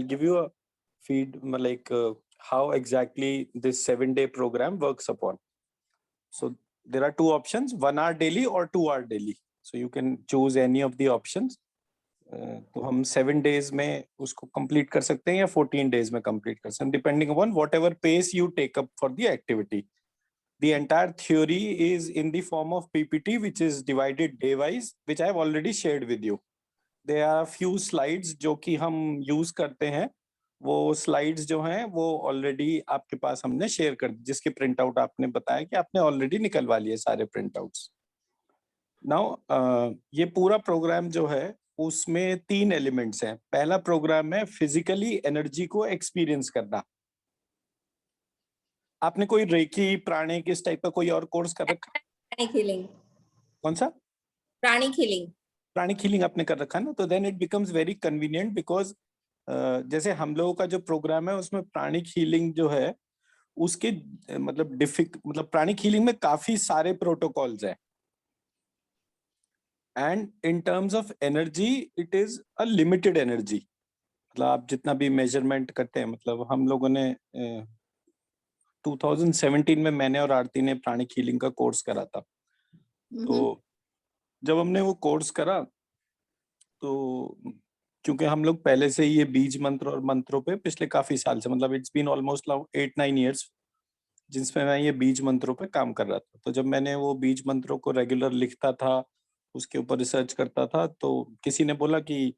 give you a feed like how exactly this 7-day program works upon. So there are two options, 1 hour daily or 2 hour daily. So you can choose any of the options. तो हम 7 days में उसको complete कर सकते हैं या 14 days में complete कर सकते हैं, depending upon whatever pace you take up for the activity. The entire theory is in the form of PPT, which is divided day wise, which I have already shared with you. There are few slides जो कि हम use करते हैं. वो slides जो हैं वो already आपके पास हमने share कर दी, जिसके print out आपने बताया कि आपने already निकलवा लिए सारे print outs. Now ये पूरा program जो है उसमें 3 elements हैं. पहला program है physically energy को experience करना. आपने कोई रेकी प्राणी किस टाइप का कोई और कोर्स कर रखा? प्राणी हीलिंग. कौन सा? प्राणी हीलिंग. प्राणी हीलिंग आपने कर रखा ना, तो then it becomes very convenient because जैसे हम लोगों का जो प्रोग्राम है उसमें प्राणी हीलिंग जो है उसके मतलब प्राणी हीलिंग में काफी सारे प्रोटोकॉल्स हैं. And in terms of energy it is a limited energy. मतलब आप जितना भी मेजरमेंट करते हैं, मतलब हम लोगों ने 2017 में मैंने और आरती ने प्राणी हीलिंग का कोर्स करा था. तो जब हमने वो कोर्स करा तो क्योंकि हम लोग पहले से ये बीज मंत्र और मंत्रों पे पिछले काफी साल से, मतलब इट्स बीन ऑलमोस्ट 8-9 years जिसमें मैं ये बीज मंत्रों पे काम कर रहा था. तो जब मैंने वो बीज मंत्रों को रेगुलर लिखता था, उसके ऊपर रिसर्च करता था, तो किसी ने बोला कि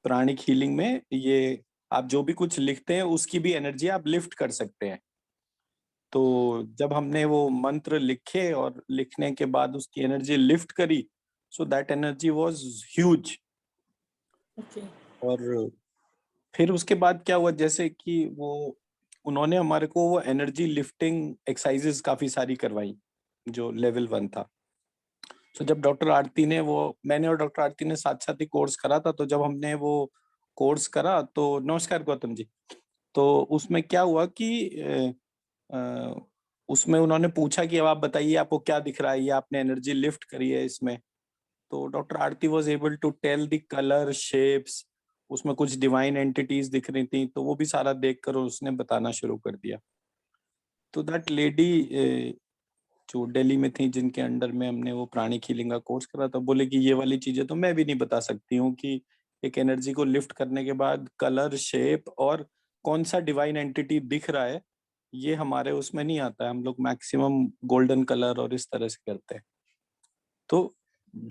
प्राणिक हीलिंग में ये आप जो भी कुछ लिखते हैं उसकी भी एनर्जी आप लिफ्ट कर सकते हैं. तो जब हमने वो मंत्र लिखे और लिखने के बाद उसकी एनर्जी लिफ्ट करी, so that energy was huge. और फिर उसके बाद क्या हुआ, जैसे कि वो उन्होंने हमारे को वो एनर्जी लिफ्टिंग एक्सरसाइजेस काफी सारी करवाई जो लेवल 1 था. तो जब डॉक्टर आरती ने मैंने और डॉक्टर आरती ने साथ साथ ही कोर्स करा था, तो जब हमने वो कोर्स करा तो नमस्कार गौतम जी, तो उसमें क्या हुआ कि उसमें उन्होंने पूछा कि अब आप बताइए आपको क्या दिख रहा है, ये आपने एनर्जी लिफ्ट करी है इसमें. तो doctor Aarti was able to tell the colour shapes, उसमें कुछ डिवाइन एंटिटीज दिख रही थी, तो वो भी सारा देखकर उसने बताना शुरू कर दिया. तो दैट लेडी जो दिल्ली में थी जिनके अंडर में हमने वो प्राणी हीलिंग का कोर्स करा था, बोले कि ये वाली चीजें तो मैं भी नहीं बता सकती हूँ कि एक एनर्जी को लिफ्ट करने के बाद कलर शेप और कौन सा डिवाइन एंटिटी दिख रहा है, ये हमारे उसमें नहीं आता है. हम लोग मैक्सिमम गोल्डन कलर और इस तरह से करते हैं. तो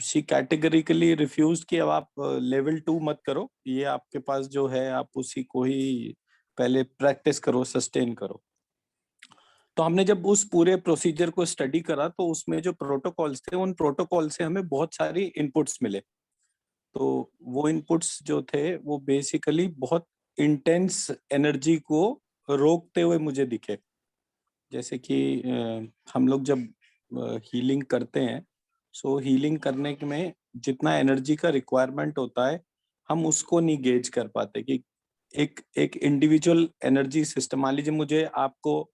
शी कैटेगरिकली रिफ्यूज कि अब आप लेवल 2 मत करो, ये आपके पास जो है आप उसी को ही पहले प्रैक्टिस करो, सस्टेन करो. तो हमने जब उस पूरे प्रोसीजर को स्टडी करा तो उसमें जो प्रोटोकॉल्स थे उन प्रोटोकॉल से हमें बहुत सारी इनपुट्स मिले. तो वो इनपुट्स जो थे वो बेसिकली बहुत इंटेंस एनर्जी को रोकते हुए मुझे दिखे. जैसे कि हम लोग जब हीलिंग करते हैं, सो हीलिंग करने में जितना एनर्जी का रिक्वायरमेंट होता है हम उसको नहीं गेज कर पाते कि एक इंडिविजुअल एनर्जी सिस्टम. मान लीजिए मुझे आपको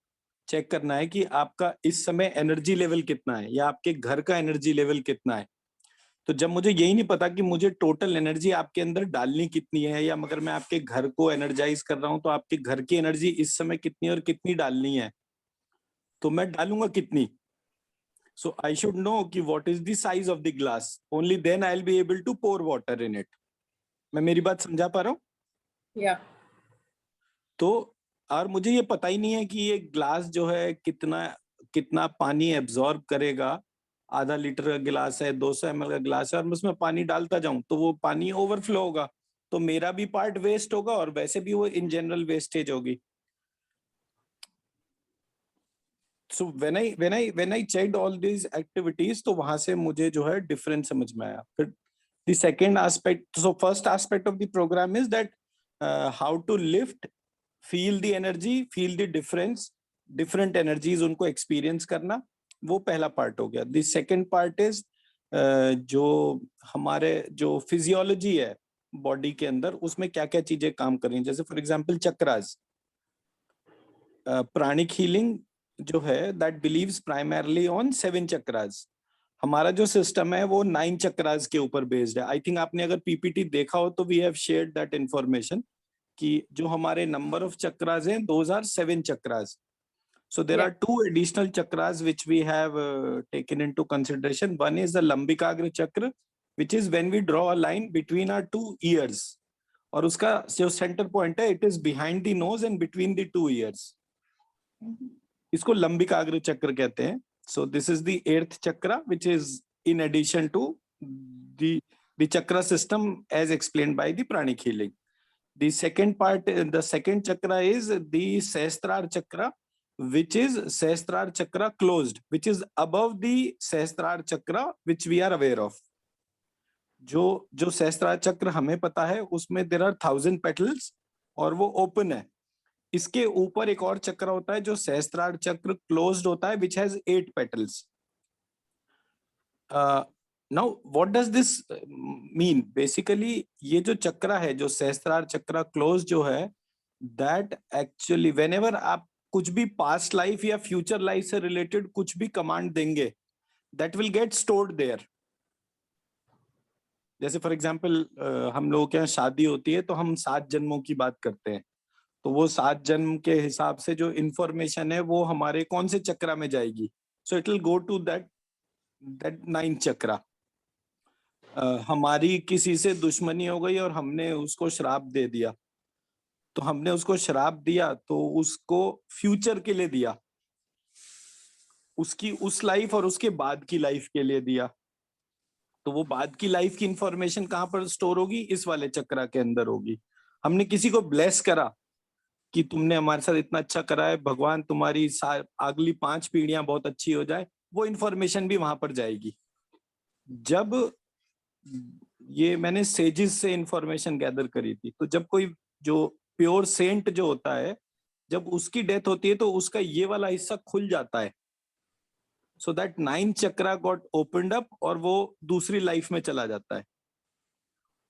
चेक करना है कि आपका इस समय एनर्जी लेवल कितना है या आपके घर का एनर्जी लेवल कितना है. तो जब मुझे यही नहीं पता कि मुझे टोटल एनर्जी आपके अंदर डालनी कितनी है, या मगर मैं आपके घर को एनर्जाइज कर रहा हूं तो आपके घर की एनर्जी इस समय कितनी और कितनी डालनी है, तो मैं डालूंगा कितनी. So I should know कि what is the size of the glass. Only then I'll be able to pour water in it. मैं मेरी बात समझा पा रहा हूँ? Yeah. तो और मुझे ये पता ही नहीं है कि ये ग्लास जो है कितना पानी एब्जॉर्ब करेगा. आधा लीटर का गिलास है, 200 ml का ग्लास है, और मैं उसमें पानी डालता जाऊं तो वो पानी ओवरफ्लो होगा, तो मेरा भी पार्ट वेस्ट होगा और वैसे भी वो इन जनरल वेस्टेज होगी. So when I checked all these activities, तो वहां से मुझे जो है डिफरेंस समझ में आया. फिर the second aspect, so first aspect of the program is that how to lift, feel the energy, feel the different energies उनको experience करना, वो पहला पार्ट हो गया. The second part is जो हमारे जो फिजियोलॉजी है बॉडी के अंदर, उसमें क्या क्या चीजें काम कर रही हैं. जैसे for example chakras. Pranic healing जो है that believes primarily on 7 chakras. हमारा जो सिस्टम है वो 9 चक्रास के ऊपर बेस्ड है. आई थिंक आपने अगर पीपीटी देखा हो तो we have shared that information कि जो हमारे नंबर ऑफ चक्रास हैं, those are 7 chakras. So there Yeah. are 2 additional chakras which we have taken into consideration. One is the Lambikagra chakra, which is when we draw a line between our 2 ears. और उसका जो centre point है, it is behind the nose and between the 2 ears. इसको लंबिकाग्र चक्र कहते हैं. So this is the 8th chakra, which is in addition to the chakra system as explained by the pranic healing. The second part, the second chakra is the Sahasrara chakra, which is Sahasrara chakra closed, which is above the Sahasrara chakra, which we are aware of. जो सहस्त्रार चक्र हमें पता है, उसमें there are 1000 petals और वो open है. इसके ऊपर एक और चक्र होता है जो सहस्त्रार चक्र क्लोज्ड होता है, which has 8 petals. Now what does this mean? Basically ये जो चक्र है, जो सहस्त्रार चक्र क्लोज जो है, that actually whenever आप कुछ भी past life या future life से related कुछ भी command देंगे, that will get stored there. जैसे फॉर एग्जाम्पल हम लोगों के यहाँ शादी होती है तो हम 7 जन्मों की बात करते हैं, तो वो 7 जन्म के हिसाब से जो इंफॉर्मेशन है वो हमारे कौन से चक्रा में जाएगी. So it will go to that 9 chakra. हमारी किसी से दुश्मनी हो गई और हमने उसको श्राप दे दिया, तो हमने उसको श्राप दिया तो उसको फ्यूचर के लिए दिया, उसकी उस लाइफ और उसके बाद की लाइफ के लिए दिया. तो वो बाद की लाइफ की इंफॉर्मेशन कहां पर स्टोर होगी? इस वाले चक्रा के अंदर होगी. हमने किसी को ब्लेस करा कि तुमने हमारे साथ इतना अच्छा करा है, भगवान तुम्हारी अगली 5 पीढ़ियां बहुत अच्छी हो जाए, वो इंफॉर्मेशन भी वहां पर जाएगी. जब ये मैंने सेजिस से इंफॉर्मेशन गैदर करी थी, तो जब कोई जो प्योर सेंट जो होता है, जब उसकी डेथ होती है तो उसका ये वाला हिस्सा खुल जाता है. So that 9 chakra got opened up और वो दूसरी लाइफ में चला जाता है.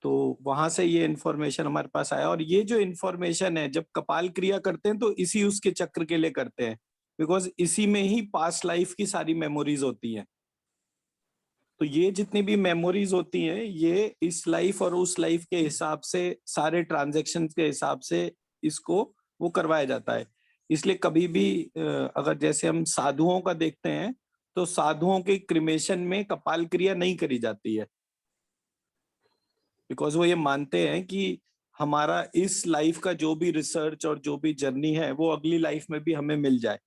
तो वहां से ये इंफॉर्मेशन हमारे पास आया. और ये जो इंफॉर्मेशन है, जब कपाल क्रिया करते हैं तो इसी उसके चक्र के लिए करते हैं, बिकॉज इसी में ही पास्ट लाइफ की सारी मेमोरीज होती हैं. तो ये जितनी भी मेमोरीज होती हैं, ये इस लाइफ और उस लाइफ के हिसाब से, सारे ट्रांजैक्शन के हिसाब से इसको वो करवाया जाता है. इसलिए कभी भी अगर जैसे हम साधुओं का देखते हैं, तो साधुओं के क्रिमेशन में कपाल क्रिया नहीं करी जाती है, बिकॉज वो ये मानते हैं कि हमारा इस लाइफ का जो भी रिसर्च और जो भी जर्नी है वो अगली लाइफ में भी हमें मिल जाए.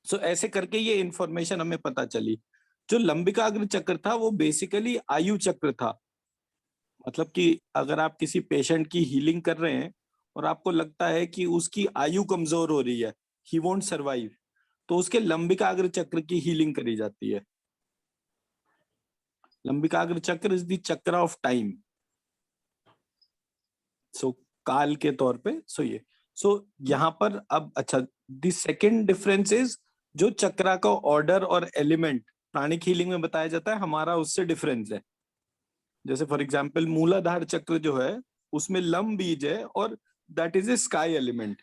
सो ऐसे करके ये इंफॉर्मेशन हमें पता चली. जो लंबिकाग्र चक्र था वो बेसिकली आयु चक्र था. मतलब कि अगर आप किसी पेशेंट की हीलिंग कर रहे हैं और आपको लगता है कि उसकी आयु कमजोर हो रही है, ही वोंट सर्वाइव, तो उसके लंबिकाग्र चक्र की हीलिंग करी जाती है. लंबिकाग्र चक्र इज द चक्र ऑफ टाइम. सो काल के तौर पे. सो यहाँ पर अब अच्छा, द सेकेंड डिफरेंस इज जो चक्रा का ऑर्डर और एलिमेंट प्राणिक हीलिंग में बताया जाता है, हमारा उससे डिफरेंस है. जैसे फॉर एग्जाम्पल मूलाधार चक्र जो है उसमें लम बीज है और that is a sky element,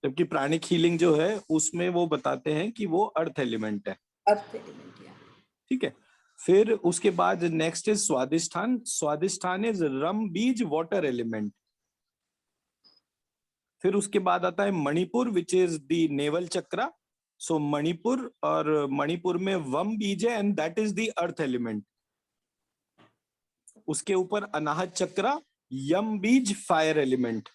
जबकि प्राणिक हीलिंग जो है उसमें वो बताते हैं कि वो अर्थ एलिमेंट है. अर्थ एलिमेंट, या ठीक है. फिर उसके बाद next is Svadhishthana. Svadhishthana is ram beej water element. फिर उसके बाद आता है Manipura, which is the navel chakra. So Manipura, और मणिपुर में वम बीज है and that is the earth element. उसके ऊपर अनाहत चक्रा, यम बीज फायर एलिमेंट.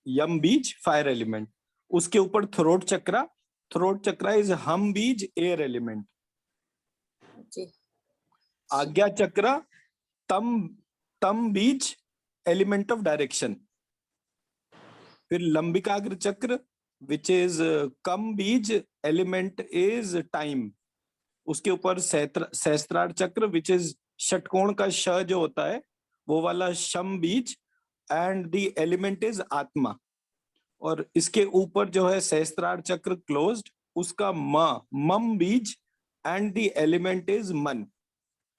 यम बीज फायर एलिमेंट. उसके ऊपर throat chakra. Throat chakra is हम बीज एयर एलिमेंट. आज्ञा चक्रा, तम बीज एलिमेंट ऑफ डायरेक्शन. फिर लंबिकाग्र चक्र विच इज कम बीज एलिमेंट इज टाइम. उसके ऊपर सहस्त्रार चक्र विच इज षटकोण का श जो होता है वो वाला शम बीज एंड द एलिमेंट इज आत्मा. और इसके ऊपर जो है सहस्त्रार चक्र क्लोज्ड, उसका मम बीज एंड द एलिमेंट इज मन.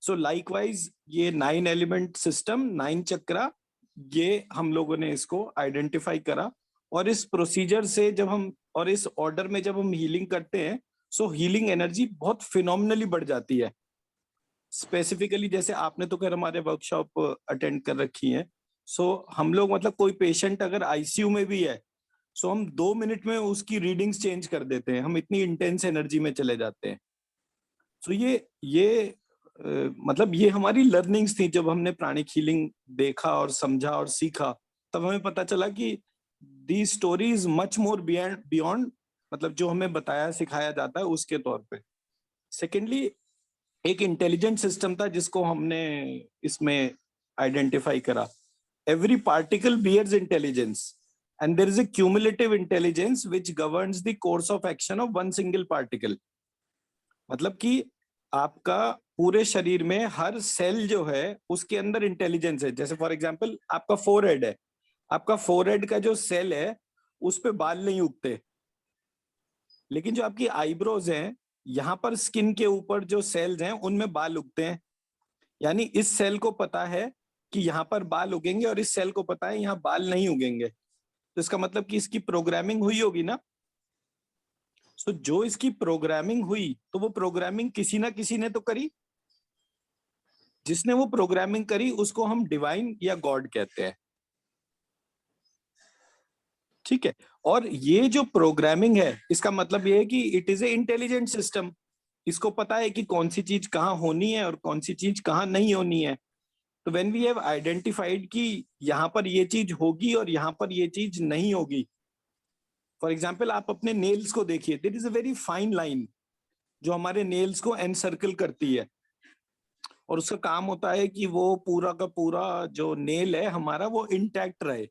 सो लाइकवाइज ये 9 एलिमेंट सिस्टम, 9 चक्रा, ये हम लोगों ने इसको आइडेंटिफाई करा. और इस प्रोसीजर से जब हम, और इस ऑर्डर में जब हम हीलिंग करते हैं, सो हीलिंग एनर्जी बहुत फिनोमिनली बढ़ जाती है. स्पेसिफिकली जैसे आपने तो खैर हमारे वर्कशॉप अटेंड कर रखी है, सो हम लोग मतलब कोई पेशेंट अगर आईसीयू में भी है, सो हम 2 मिनट में उसकी रीडिंग्स चेंज कर देते हैं, हम इतनी इंटेंस एनर्जी में चले जाते हैं। सो ये मतलब ये हमारी लर्निंग्स थी। जब हमने प्राणिक हीलिंग देखा और समझा और सीखा, तब हमें पता चला कि the story is much more beyond beyond मतलब जो हमें बताया सिखाया जाता है उसके तौर पे। सेकेंडली, एक इंटेलिजेंट सिस्टम था जिसको हमने इसमें आइडेंटिफाई करा। Every particle bears intelligence and there is a cumulative intelligence which governs the course of action of one single particle। मतलब कि आपका पूरे शरीर में हर सेल जो है उसके अंदर इंटेलिजेंस है। जैसे फॉर एग्जांपल आपका फोरहेड है, आपका फोरहेड का जो सेल है उस पे बाल नहीं उगते, लेकिन जो आपकी आईब्रोज हैं, यहाँ पर स्किन के ऊपर जो सेल्स हैं उनमें बाल उगते हैं। यानी इस सेल को पता है कि यहाँ पर बाल उगेंगे और इस सेल को पता है यहाँ बाल नहीं उगेंगे। तो इसका मतलब कि इसकी प्रोग्रामिंग हुई होगी ना। तो जो इसकी प्रोग्रामिंग हुई, तो वो प्रोग्रामिंग किसी ना किसी ने तो करी। जिसने वो प्रोग्रामिंग करी उसको हम डिवाइन या गॉड कहते हैं। ठीक है। और ये जो प्रोग्रामिंग है, इसका मतलब ये है कि it is a intelligent system. इसको पता है कि कौन सी चीज कहाँ होनी है और कौन सी चीज कहाँ नहीं होनी है। तो व्हेन वी हैव आइडेंटिफाइड कि यहाँ पर ये चीज होगी और यहाँ पर ये चीज नहीं होगी। फॉर एग्जाम्पल आप अपने नेल्स को देखिए, there is a very fine line जो हमारे नेल्स को एनसर्कल करती है, और उसका काम होता है कि वो पूरा का पूरा जो नेल है हमारा वो इंटैक्ट रहे।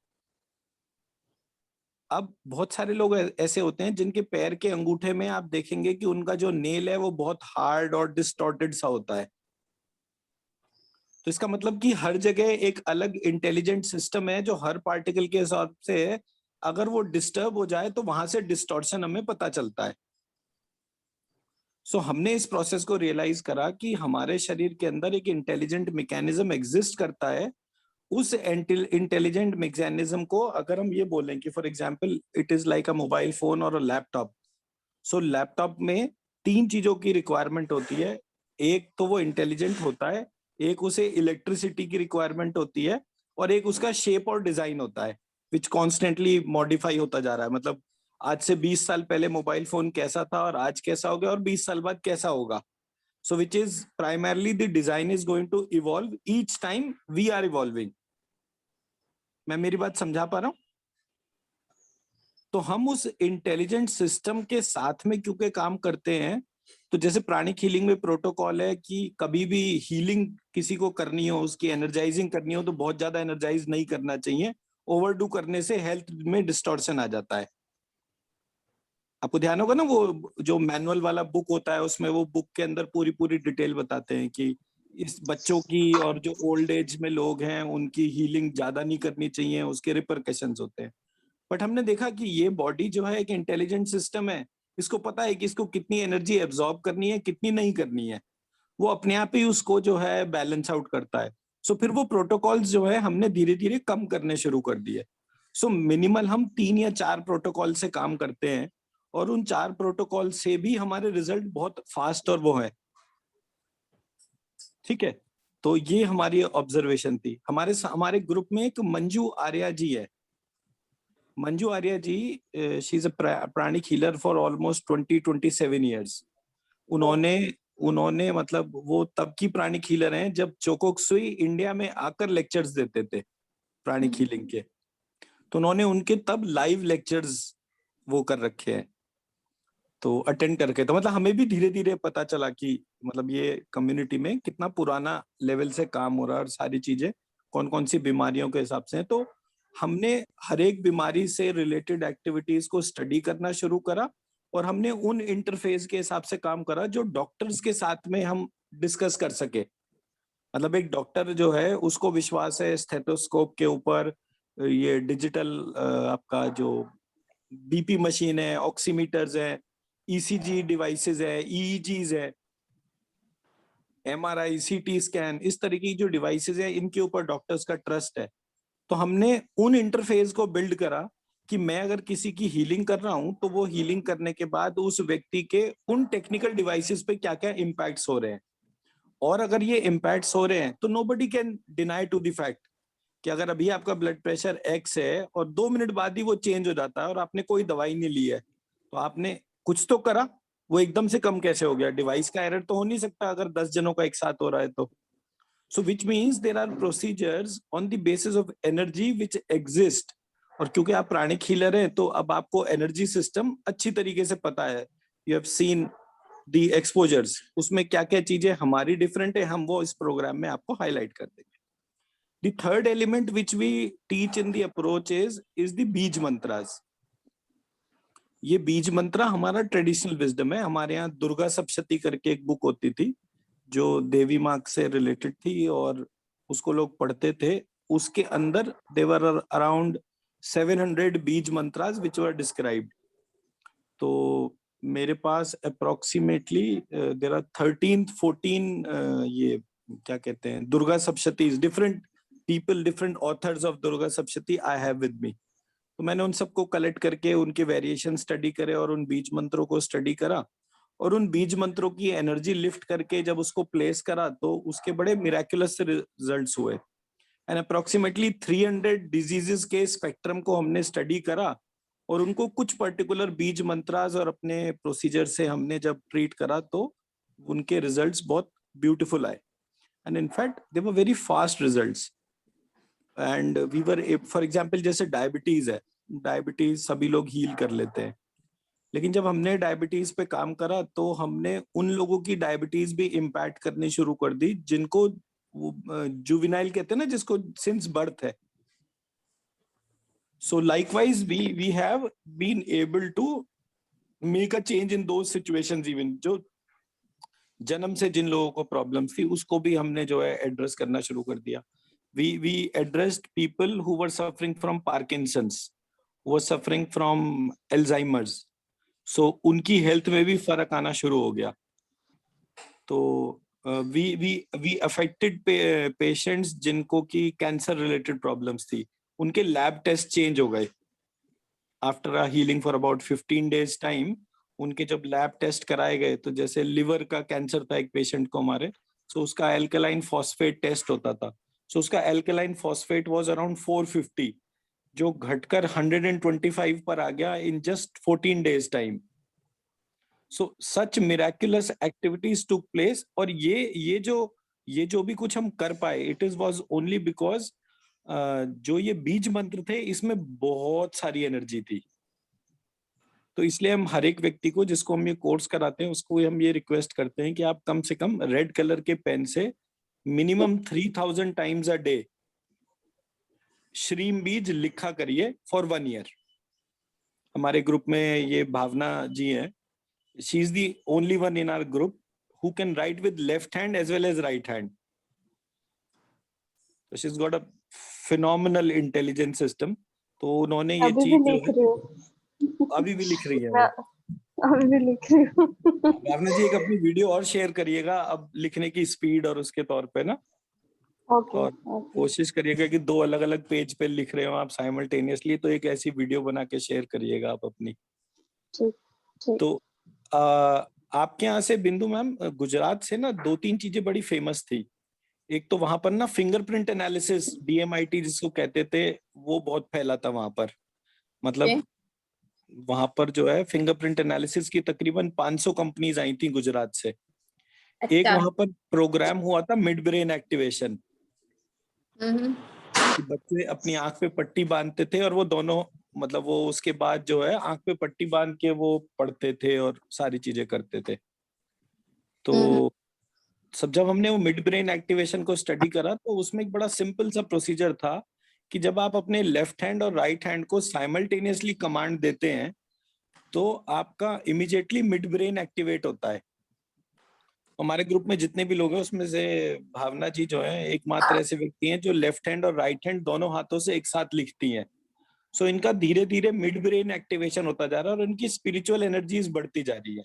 अब बहुत सारे लोग ऐसे होते हैं जिनके पैर के अंगूठे में आप देखेंगे कि उनका जो नेल है वो बहुत हार्ड और डिस्टॉर्टेड सा होता है। तो इसका मतलब कि हर जगह एक अलग इंटेलिजेंट सिस्टम है जो हर पार्टिकल के हिसाब से अगर वो डिस्टर्ब हो जाए तो वहां से डिस्टॉर्शन हमें पता चलता है। सो हमने इस प्रोसेस को रियलाइज करा कि हमारे शरीर के अंदर एक इंटेलिजेंट मैकेनिज्म एग्जिस्ट करता है। उस इंटेलिजेंट मैकेनिज्म को अगर हम ये बोलें कि for example it is like a mobile phone और अ लैपटॉप। सो लैपटॉप में 3 चीजों की रिक्वायरमेंट होती है। एक तो वो इंटेलिजेंट होता है, एक उसे इलेक्ट्रिसिटी की रिक्वायरमेंट होती है, और एक उसका शेप और डिजाइन होता है विच कॉन्स्टेंटली मॉडिफाई होता जा रहा है। मतलब आज से 20 साल पहले मोबाइल फोन कैसा था और आज कैसा हो गया और 20 साल बाद कैसा होगा। So which is primarily the design is going to evolve each time we are evolving. मैं मेरी बात समझा पा रहा हूँ? तो हम उस इंटेलिजेंट सिस्टम के साथ में क्योंकि काम करते हैं, तो जैसे प्राणिक हीलिंग में प्रोटोकॉल है कि कभी भी हीलिंग किसी को करनी हो, उसकी एनर्जाइजिंग करनी हो, तो बहुत ज्यादा एनर्जाइज नहीं करना चाहिए। ओवरडू करने से हेल्थ में डिस्टॉर्शन आ जाता है। आपको ध्यान होगा ना, वो जो मैनुअल वाला बुक होता है उसमें वो बुक के अंदर पूरी पूरी डिटेल बताते हैं कि इस बच्चों की और जो ओल्ड एज में लोग हैं उनकी हीलिंग ज्यादा नहीं करनी चाहिए, उसके रिपरकशंस होते हैं। बट हमने देखा कि ये बॉडी जो है एक इंटेलिजेंट सिस्टम है। इसको पता है कि इसको कितनी एनर्जी एब्जॉर्ब करनी है, कितनी नहीं करनी है। वो अपने आप ही उसको जो है बैलेंस आउट करता है। सो फिर वो प्रोटोकॉल्स जो है हमने धीरे धीरे कम करने शुरू कर दिए। सो मिनिमल हम 3 या 4 प्रोटोकॉल से काम करते हैं, और उन 4 प्रोटोकॉल से भी हमारे रिजल्ट बहुत फास्ट और वो है। ठीक है। तो ये हमारी ऑब्जर्वेशन थी। हमारे ग्रुप में एक मंजू आर्या जी है। Manju Arya ji, she is a pranic healer for almost 27 years. उन्होंने उन्होंने मतलब वो तब की प्राणिक हीलर हैं जब चोकोक्सुई इंडिया में आकर लेक्चर्स देते थे प्राणिक हीलिंग के। तो उन्होंने उनके तब लाइव लेक्चर्स वो कर रखे हैं, तो अटेंड करके। तो मतलब हमें भी धीरे धीरे पता चला कि मतलब ये कम्युनिटी में कितना पुराना लेवल से काम हो रहा है और सारी चीजें कौन कौन सी बीमारियों के हिसाब से है। तो हमने हर एक बीमारी से रिलेटेड एक्टिविटीज को स्टडी करना शुरू करा, और हमने उन इंटरफेस के हिसाब से काम करा जो डॉक्टर्स के साथ में हम डिस्कस कर सके। मतलब एक डॉक्टर जो है उसको विश्वास है स्टेथोस्कोप के ऊपर, ये डिजिटल आपका जो बीपी मशीन है, ऑक्सीमीटर्स है, ईसीजी डिवाइसेस है, ईईजीज है, एमआरआई, सीटी स्कैन, इस तरीके की जो डिवाइसेस है इनके ऊपर डॉक्टर्स का ट्रस्ट है। तो हमने उन इंटरफेस को बिल्ड करा कि मैं अगर किसी की हीलिंग कर रहा हूं तो वो हीलिंग करने के बाद उस व्यक्ति के उन टेक्निकल डिवाइसेस पे क्या क्या इम्पैक्ट्स हो रहे हैं। और अगर ये इम्पैक्ट्स हो रहे हैं तो nobody can deny to the fact कि अगर अभी आपका ब्लड प्रेशर x है और 2 मिनट बाद ही वो चेंज हो जाता है और आपने कोई दवाई नहीं ली है, तो आपने कुछ तो करा, वो एकदम से कम कैसे हो गया? डिवाइस का एरर तो हो नहीं सकता अगर 10 जनों का एक साथ हो रहा है तो। So which means there are procedures on the basis of energy which exist. और क्योंकि आप प्राणिक हीलर हैं तो अब आपको एनर्जी सिस्टम अच्छी तरीके से पता है। You have seen the exposures, उसमें क्या क्या चीजें हमारी डिफरेंट है, हम वो इस प्रोग्राम में आपको हाईलाइट कर देंगे। The third element which we teach in the approach is the बीज मंत्रास। ये बीज मंत्रा हमारा ट्रेडिशनल विजडम है। हमारे यहाँ दुर्गा सप्तशती करके एक बुक होती थी जो देवी माँ से रिलेटेड थी और उसको लोग पढ़ते थे। उसके अंदर देवर अराउंड 700 बीज मंत्रास विच वर डिस्क्राइब्ड। तो मेरे पास अप्रोक्सीमेटली देर आर 13-14 ये क्या कहते हैं Durga Saptashati, different people, different authors of Durga Saptashati I have with me. तो मैंने उन सबको कलेक्ट करके उनके वेरिएशन स्टडी करे और उन बीज मंत्रों को स्टडी करा और उन बीज मंत्रों की एनर्जी लिफ्ट करके जब उसको प्लेस करा तो उसके बड़े मिराकुलस रिजल्ट्स हुए। एंड अप्रोक्सीमेटली 300 डिजीजेस के स्पेक्ट्रम को हमने स्टडी करा और उनको कुछ पर्टिकुलर बीज मंत्रास और अपने प्रोसीजर से हमने जब ट्रीट करा तो उनके रिजल्ट्स बहुत ब्यूटीफुल आए। And in fact they were very fast results. And we were, for example जैसे डायबिटीज है, डायबिटीज सभी लोग हील कर लेते हैं, लेकिन जब हमने डायबिटीज पे काम करा तो हमने उन लोगों की डायबिटीज भी इम्पैक्ट करनी शुरू कर दी जिनको जुवेनाइल कहते हैं ना, जिसको सिंस बर्थ है। So likewise, we have been able to make a change in those situations even जो जन्म से जिन लोगों को प्रॉब्लम्स थी उसको भी हमने जो है एड्रेस करना शुरू कर दिया। We addressed people who were suffering from Parkinson's, who were suffering from Alzheimer's. So उनकी हेल्थ में भी फर्क आना शुरू हो गया। तो we affected patients जिनको की कैंसर रिलेटेड प्रॉब्लम्स थी, उनके लैब टेस्ट चेंज हो गए। After a healing for about 15 days time उनके जब लैब टेस्ट कराए गए तो जैसे लिवर का कैंसर था एक पेशेंट को हमारे, सो उसका एल्कलाइन फॉस्फेट टेस्ट होता था। सो उसका एल्कलाइन फॉस्फेट वाज अराउंड 450, जो घटकर 125 पर आ गया in just 14 days time. So such miraculous activities took place. और ये जो भी कुछ हम कर पाए, it is was only because जो ये बीज मंत्र थे इसमें बहुत सारी एनर्जी थी। तो इसलिए हम हर एक व्यक्ति को जिसको हम ये कोर्स कराते हैं उसको हम ये रिक्वेस्ट करते हैं कि आप कम से कम रेड कलर के पेन से मिनिमम 3000 टाइम्स अ डे श्रीम बीज लिखा करिए फॉर 1 ईयर। हमारे ग्रुप में ये भावना जी है, she is the only one in our group who can write with left hand as well as right hand. She is got a phenomenal intelligence system. तो उन्होंने ये अभी चीज भी जो लिख है रही हूँ। अभी भी लिख रही है मैं वो। अभी भी लिख रही हूँ। भावना जी एक अपनी वीडियो और शेयर करिएगा अब लिखने की स्पीड और उसके तौर पे ना, ओके और ओके कोशिश करिएगा कि 2 अलग अलग पेज पे लिख रहे हो आप साइमल्टेनियसली, तो एक ऐसी वीडियो बना के शेयर करिएगा आप अपनी। ठीक ठीक। तो आपके यहाँ से बिंदु मैम, गुजरात से ना 2-3 चीजें बड़ी फेमस थी। एक तो वहां पर ना फिंगरप्रिंट एनालिसिस, DMIT जिसको कहते थे, वो बहुत फैला था वहां पर। मतलब वहां पर जो है फिंगरप्रिंट एनालिसिस की तकरीबन 500 कंपनीज आई थी गुजरात से। एक अच्छा। वहां पर प्रोग्राम हुआ था मिड ब्रेन एक्टिवेशन, कि बच्चे अपनी आंख पे पट्टी बांधते थे और वो दोनों, मतलब वो उसके बाद जो है आंख पे पट्टी बांध के वो पढ़ते थे और सारी चीजें करते थे। तो सब जब हमने वो मिड ब्रेन एक्टिवेशन को स्टडी करा तो उसमें एक बड़ा सिंपल सा प्रोसीजर था कि जब आप अपने लेफ्ट हैंड और राइट हैंड को साइमल्टेनियसली कमांड देते हैं तो आपका इमीडिएटली मिड ब्रेन एक्टिवेट होता है। हमारे ग्रुप में जितने भी लोग हैं उसमें से भावना जी जो है एकमात्र ऐसे व्यक्ति हैं जो लेफ्ट हैंड और राइट हैंड दोनों हाथों से एक साथ लिखती हैं। सो इनका धीरे धीरे मिड ब्रेन एक्टिवेशन होता जा रहा है और इनकी स्पिरिचुअल एनर्जीज बढ़ती जा रही है।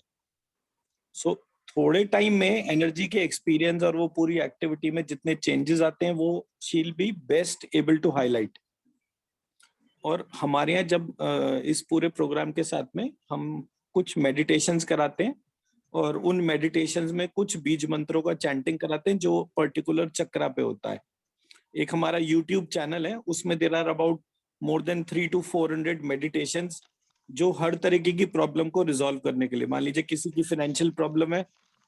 सो थोड़े टाइम में एनर्जी के एक्सपीरियंस और वो पूरी एक्टिविटी में जितने चेंजेस आते हैं वो she will be best able to highlight. और हमारे यहाँ जब इस पूरे प्रोग्राम के साथ में हम कुछ मेडिटेशंस कराते हैं और उन मेडिटेशंस में कुछ बीज मंत्रों का चैंटिंग कराते हैं जो पर्टिकुलर चक्रा पे होता है। एक हमारा यूट्यूब चैनल है, उसमें there are about more than 300 to 400 meditations जो हर तरीके की प्रॉब्लम को रिजॉल्व करने के लिए, मान लीजिए किसी की फाइनेंशियल प्रॉब्लम है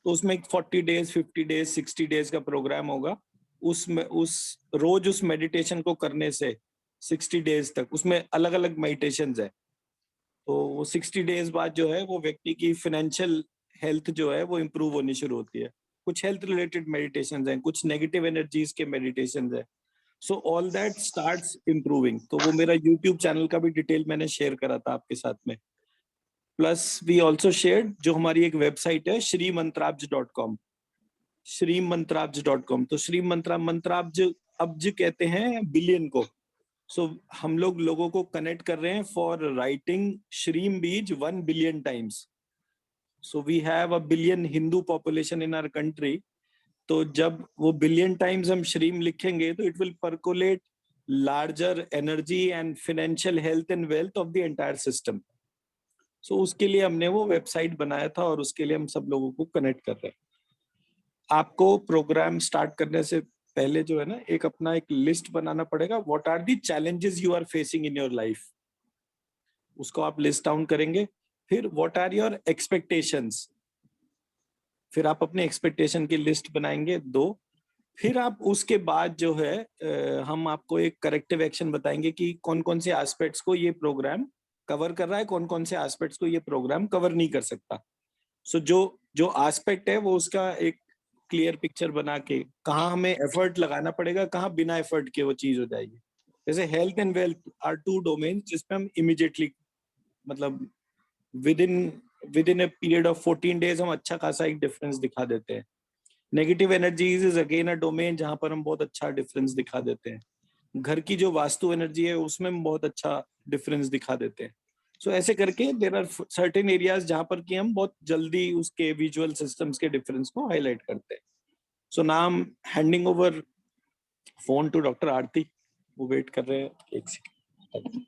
तो उसमें 40 डेज 50 डेज 60 डेज का प्रोग्राम होगा, उसमें उस रोज उस मेडिटेशन को करने से 60 डेज तक उसमें अलग अलग मेडिटेशंस है, तो वो 60 डेज बाद जो है वो व्यक्ति की फाइनेंशियल हेल्थ जो है वो इम्प्रूव होनी शुरू होती है। कुछ हेल्थ रिलेटेड मेडिटेशंस हैं, कुछ नेगेटिव एनर्जीज के मेडिटेशंस हैं, so all that starts improving. तो वो मेरा यूट्यूब चैनल का भी डिटेल मैंने शेयर करा था आपके साथ में। प्लस वी ऑल्सो शेयर्ड जो हमारी एक वेबसाइट है shrimantrabj.com, shrimantrabj.com। तो श्री मंत्राब्ज अब्ज कहते हैं बिलियन को। सो हम लोगों को कनेक्ट कर रहे हैं for writing Shreem beej 1 billion times. So we have a billion Hindu population in our country, तो जब वो बिलियन टाइम्स हम श्रीम लिखेंगे तो it will percolate larger energy and financial health and wealth of the entire system. So उसके लिए हमने वो वेबसाइट बनाया था और उसके लिए हम सब लोगों को कनेक्ट कर रहे हैं। आपको प्रोग्राम स्टार्ट करने से पहले जो है ना, एक अपना एक लिस्ट बनाना पड़ेगा, what are the challenges you are facing in your life, उसको आप लिस्ट डाउन करेंगे। फिर व्हाट आर योर एक्सपेक्टेशंस, फिर आप अपने एक्सपेक्टेशन की लिस्ट बनाएंगे 2। फिर आप उसके बाद जो है हम आपको एक करेक्टिव एक्शन बताएंगे कि कौन कौन से एस्पेक्ट्स को ये प्रोग्राम कवर कर रहा है, कौन कौन से एस्पेक्ट्स को ये प्रोग्राम कवर नहीं कर सकता। सो जो जो एस्पेक्ट है वो उसका एक क्लियर पिक्चर बना के कहाँ हमें एफर्ट लगाना पड़ेगा, कहाँ बिना एफर्ट के वो चीज हो जाएगी। जैसे health and wealth are 2 domain जिसमें हम इमीडिएटली मतलब within a period of 14 days हम अच्छा खासा एक डिफरेंस दिखा देते हैं। Negative energies is again a domain जहां पर हम बहुत अच्छा डिफरेंस दिखा देते हैं। घर की जो वास्तु एनर्जी है उसमें हम बहुत अच्छा डिफरेंस दिखा देते हैं। सो ऐसे करके देयर आर सर्टेन एरियाज जहां पर कि हम बहुत जल्दी उसके विजुअल सिस्टम्स के डिफरेंस को हाईलाइट करते हैं। So now I am handing over phone to doctor Aarti, वो वेट कर रहे हैं। एक सेकंड।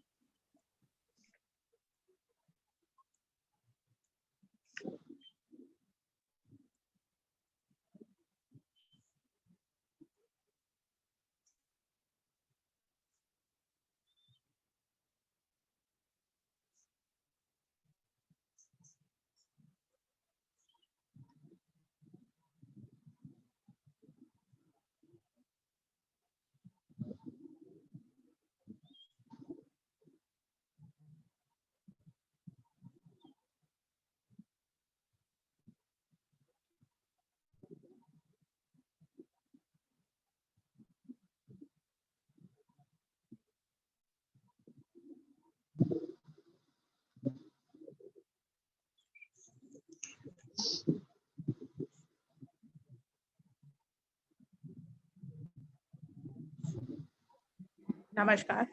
नमस्कार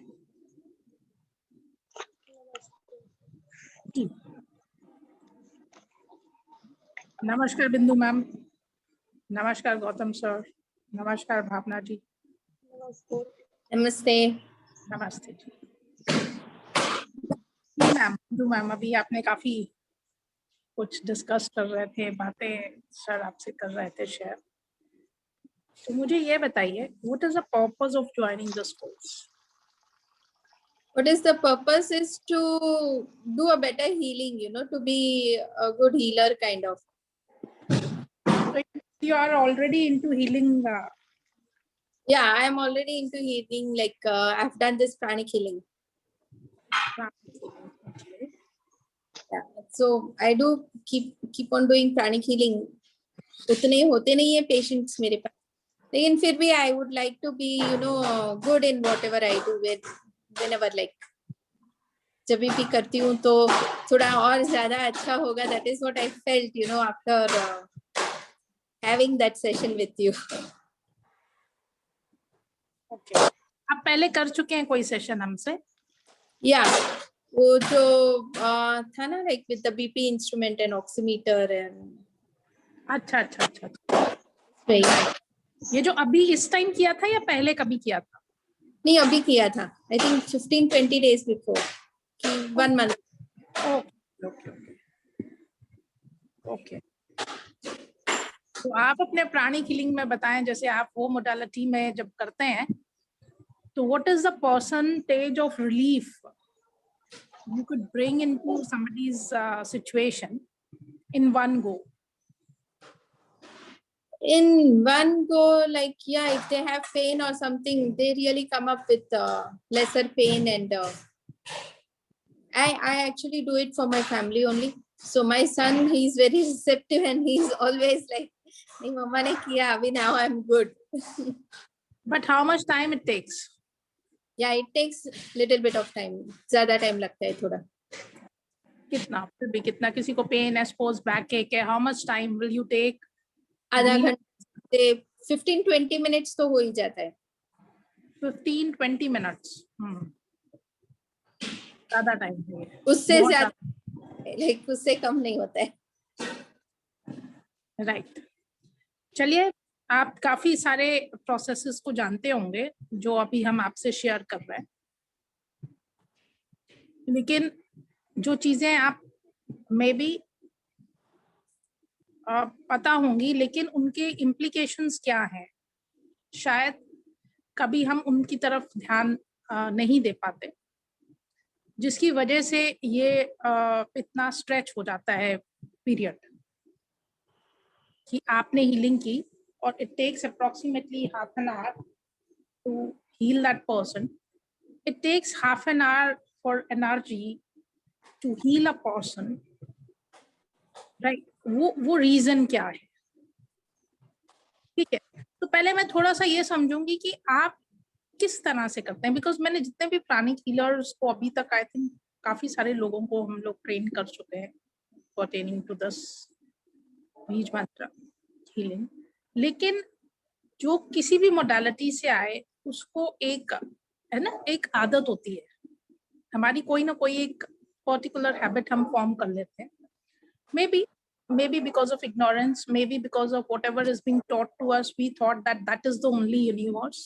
जी। नमस्कार बिंदु मैम, नमस्कार गौतम सर, नमस्कार भावना जी। नमस्ते। नमस्ते। नमस्ते जी। जी मैम, बिंदु मैम अभी आपने काफी कुछ डिस्कस कर रहे थे, बातें सर आपसे कर रहे थे शेयर। तो मुझे ये बताइए, what is the purpose of joining this course? What is the purpose is to do a better healing, to be a good healer kind of. You are already into healing. Yeah, I am already into healing, like I've done this pranic healing. Okay. Yeah, so I do keep on doing pranic healing. उतने होते नहीं है patients मेरे पास, लेकिन फिर भी I would like to be good in whatever I do with whenever like जब भी करती हूँ तो थोड़ा और ज्यादा अच्छा होगा. That is what I felt after having that session with you. Okay. आप पहले कर चुके हैं कोई सेशन हमसे? Yeah, वो जो था ना like with the BP instrument and oximeter and. अच्छा। सही. ये जो अभी इस टाइम किया था या पहले कभी किया था? नहीं, अभी किया था. I think 15-20 days before. 1 month. Okay. तो आप अपने प्राणिक हीलिंग में बताएं, जैसे आप वो मोडालिटी में जब करते हैं So what is the percentage of relief you could bring into somebody's situation in one go? In one go, like, yeah, if they have pain or something, they really come up with lesser pain. And I actually do it for my family only. So my son, he's very receptive and he's always like, "Nahi, mama ne kiya, abhi now I'm good." But how much time it takes? Yeah, it takes little bit of time. Zyada time लगता है थोड़ा. कितना फिर भी कितना किसी को pen है, suppose back ache है, how much time will you take? आधा We- घंटे 15-20 minutes तो हो ही जाता है. 15-20 minutes. ज़्यादा टाइम चाहिए. उससे बहुत ज्यादा, like उससे कम नहीं होता है. राइट. चलिए, आप काफी सारे प्रोसेसेस को जानते होंगे जो अभी हम आपसे शेयर कर रहे हैं, लेकिन जो चीजें आप मे बी पता होंगी लेकिन उनके इम्प्लीकेशंस क्या हैं, शायद कभी हम उनकी तरफ ध्यान नहीं दे पाते, जिसकी वजह से ये इतना स्ट्रेच हो जाता है पीरियड कि आपने हीलिंग की और it takes approximately half an hour to heal that person. It takes half an hour for energy to heal a person, right? वो रीजन क्या है? ठीक है, तो पहले मैं थोड़ा सा ये समझूंगी कि आप किस तरह से करते हैं, बिकॉज मैंने जितने भी प्राणिक हीलर्स को अभी तक आई थिंक काफी सारे लोगों को हम लोग ट्रेन कर चुके हैं पर्टेनिंग टू दिस बीज मंत्र हीलिंग, लेकिन जो किसी भी मोडालिटी से आए उसको एक है ना, एक आदत होती है हमारी, कोई ना कोई एक पर्टिकुलर हैबिट हम फॉर्म कर लेते हैं. maybe because of ignorance, maybe because of whatever is being taught to us, we thought that that is the only universe.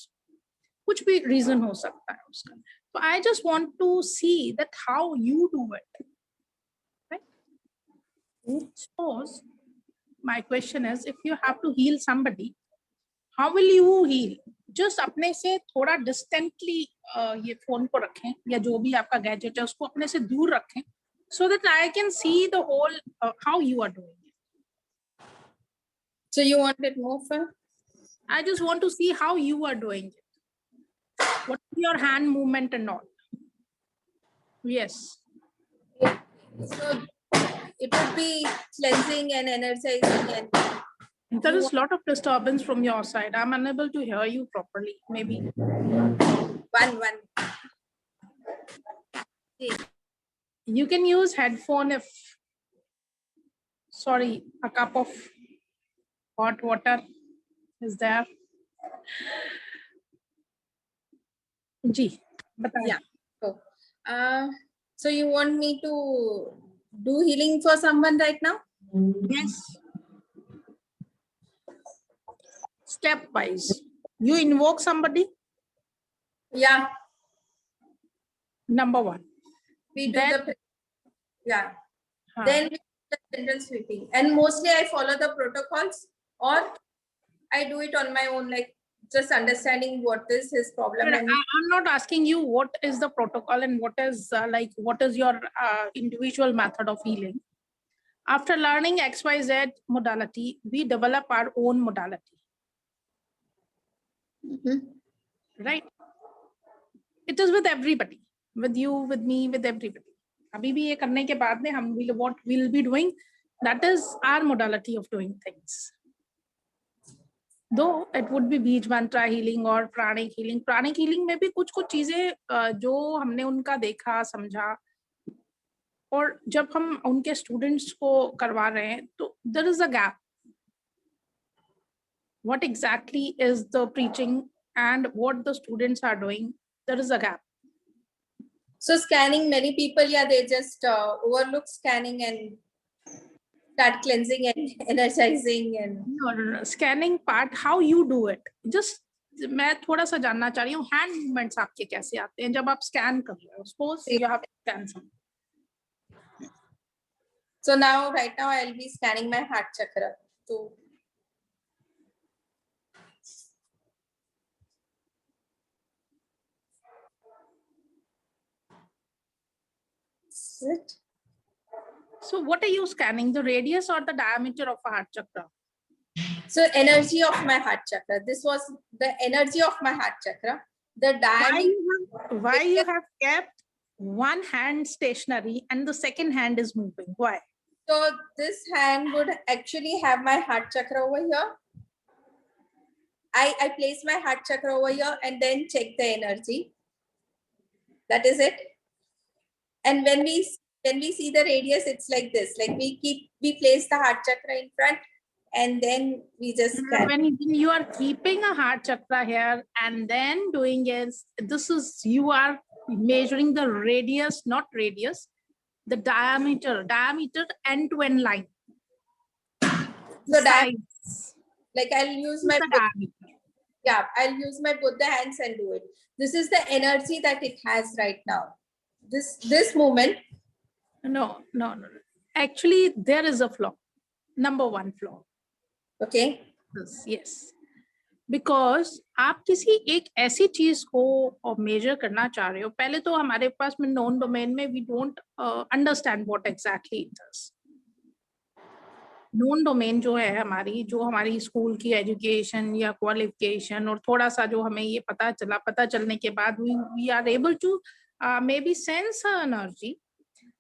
कुछ भी रीजन हो सकता है उसका. So I just want to see that how you do it, right? Suppose my question is, if you have to heal somebody, how will you heal? Just अपने से थोड़ा distantly ये फोन को रखें या जो भी आपका गैजेट है उसको अपने से दूर रखें, so that I can see the whole how you are doing it. So you want it more fun? I just want to see how you are doing it. What is your hand movement and all? Yes. So it would be cleansing and energizing and There is a lot of disturbance from your side. I'm unable to hear you properly. Maybe. one. You can use headphone if, sorry, a cup of hot water is there. जी, बताइए. Yeah. So you want me to do healing for someone right now? Yes. Step wise. You invoke somebody. Yeah. Number one. We do Then- yeah. हाँ. Then we do the general sweeping, and mostly I follow the protocols, or I do it on my own, like just understanding what is his problem. But And I'm not asking you what is the protocol and what is what is your individual method of healing. After learning XYZ modality, we develop our own modality, right? It is with everybody, with you, with me, with everybody. अभी भी ये करने के बाद में हम what we'll be doing, that is our modality of doing things. Though it would be बीज मंत्रा healing और प्राणिक healing. प्राणिक healing में भी कुछ चीजें जो हमने उनका देखा समझा, और जब हम उनके स्टूडेंट्स को करवा रहे हैं तो there is a gap. What exactly is the preaching and what the students are doing? There is a gap. so scanning, many people, yeah, they just overlook scanning and start cleansing and energizing and No, scanning part, how you do it? Just मैं थोड़ा सा जानना चाह रही हूँ, hand movements आपके कैसे आते हैं जब आप scan कर रहे हो? Suppose you have to scan something. so now right now I'll be scanning my heart chakra. So it. So what are you scanning, the radius or the diameter of a heart chakra? So energy of my heart chakra. This was the energy of my heart chakra. The diameter. Why you have kept one hand stationary and the second hand is moving? Why? So this hand would actually have my heart chakra over here. I place my heart chakra over here and then check the energy. That is it. And when we see the radius, it's like this. Like we place the heart chakra in front, and then we just scan. When you are keeping a heart chakra here and then doing is, this is, you are measuring the radius, not radius, the diameter end-to-end line. So Size. like I'll use my The diameter. yeah, I'll use my both the hands and do it. This is the energy that it has right now. This moment. No. Actually, there is a flaw. Number one flaw. Okay. Yes. Because आप किसी एक ऐसी चीज को major करना चाह रहे हो, पहले तो हमारे पास में नॉन डोमेन में we don't understand what exactly it is. Non domain जो है हमारी स्कूल की एजुकेशन या क्वालिफिकेशन और थोड़ा सा जो हमें ये पता चलने के बाद we are able to maybe sense energy,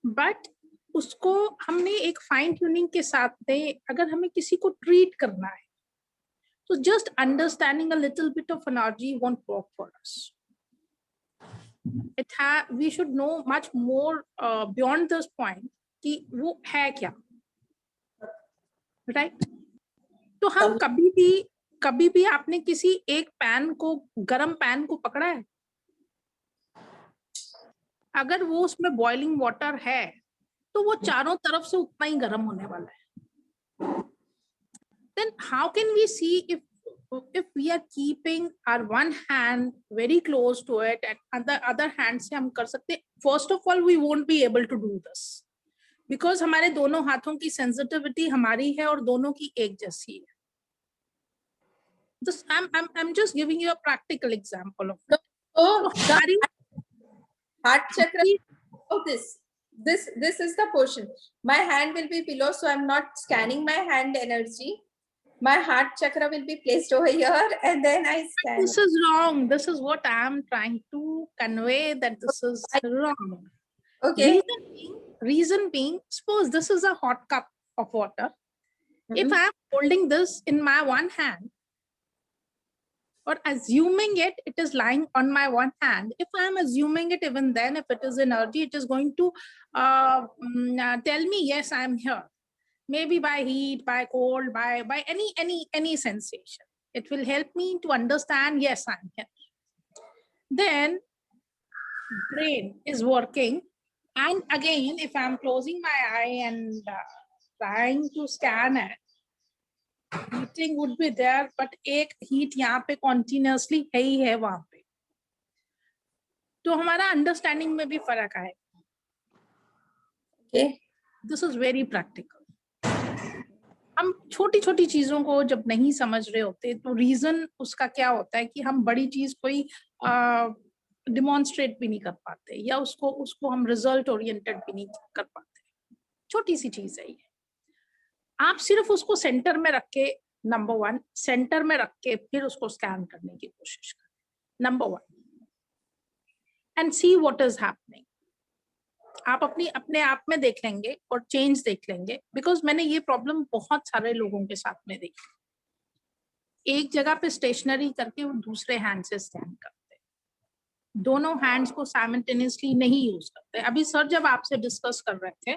but उसको हमने एक फाइन ट्यूनिंग के साथ में अगर हमें किसी को ट्रीट करना है, तो just understanding a little bit of energy won't work for us. We should know much more beyond this point कि वो है क्या, right? तो हम कभी भी आपने किसी एक गरम पैन को पकड़ा है? अगर वो उसमें बॉइलिंग वाटर है तो वो चारों तरफ से उतना ही गर्म होने वाला है. Then how can we see if we are keeping our one hand very close to it and the other hand से हम कर सकते? First of all, we won't be able to do this because हमारे दोनों हाथों की sensitivity हमारी है और दोनों की एक जैसी है. This I'm just giving you a practical example of it. Oh, the heart chakra. Oh, this is the portion. My hand will be below, so I'm not scanning my hand energy. My heart chakra will be placed over here, and then I scan. This is wrong. This is what I'm trying to convey, that this is wrong. Okay. Reason being, suppose this is a hot cup of water. If I'm holding this in my one hand, or assuming it is lying on my one hand, if I'm assuming it, even then, if it is energy, it is going to tell me, yes, I'm here. Maybe by heat, by cold, by any sensation. It will help me to understand, yes, I'm here. Then brain is working. And again, if I'm closing my eye and trying to scan it, heating would be there, but एक heat यहाँ पे continuously है ही है वहाँ पे. तो हमारा understanding में भी फर्क आएगा. Okay. This is very practical. हम छोटी चीजों को जब नहीं समझ रहे होते तो रीजन उसका क्या होता है कि हम बड़ी चीज कोई डिमॉन्स्ट्रेट भी नहीं कर पाते या उसको हम रिजल्ट ओरिएंटेड भी नहीं कर पाते. छोटी सी चीज है ये. आप सिर्फ उसको सेंटर में रख के, नंबर वन, सेंटर में रख के फिर उसको स्कैन करने की कोशिश करें. Number one, and see what is happening. आप अपने आप में देख लेंगे और चेंज देख लेंगे. बिकॉज मैंने ये प्रॉब्लम बहुत सारे लोगों के साथ में देखी. एक जगह पे स्टेशनरी करके वो दूसरे हैंड से स्कैन करते, दोनों हैंड्स को साइमल्टेनियसली नहीं यूज करते. अभी सर जब आपसे डिस्कस कर रहे थे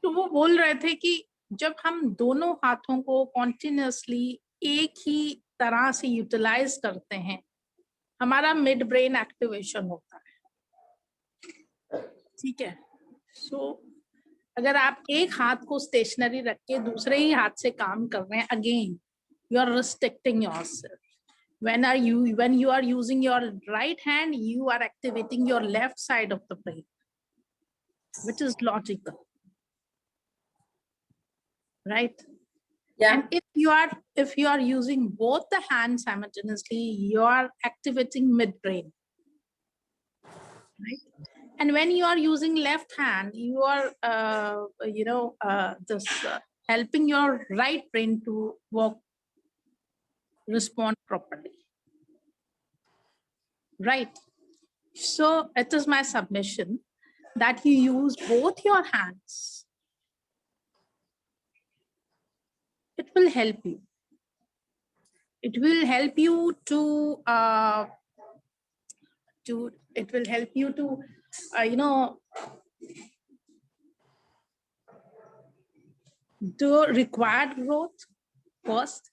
तो वो बोल रहे थे कि जब हम दोनों हाथों को कॉन्टिन्यूसली एक ही तरह से यूटिलाइज करते हैं, हमारा मिड ब्रेन एक्टिवेशन होता है. ठीक है. सो अगर आप एक हाथ को स्टेशनरी रख के दूसरे ही हाथ से काम कर रहे हैं, again you are restricting yourself. when you are using your right hand, you are activating your left side of the brain, which is logical, right? Yeah. And if you are using both the hands simultaneously, you are activating midbrain. right? And when you are using left hand, you are helping your right brain to respond properly, right? So it is my submission that you use both your hands. It will help you. It will help you to do required growth first.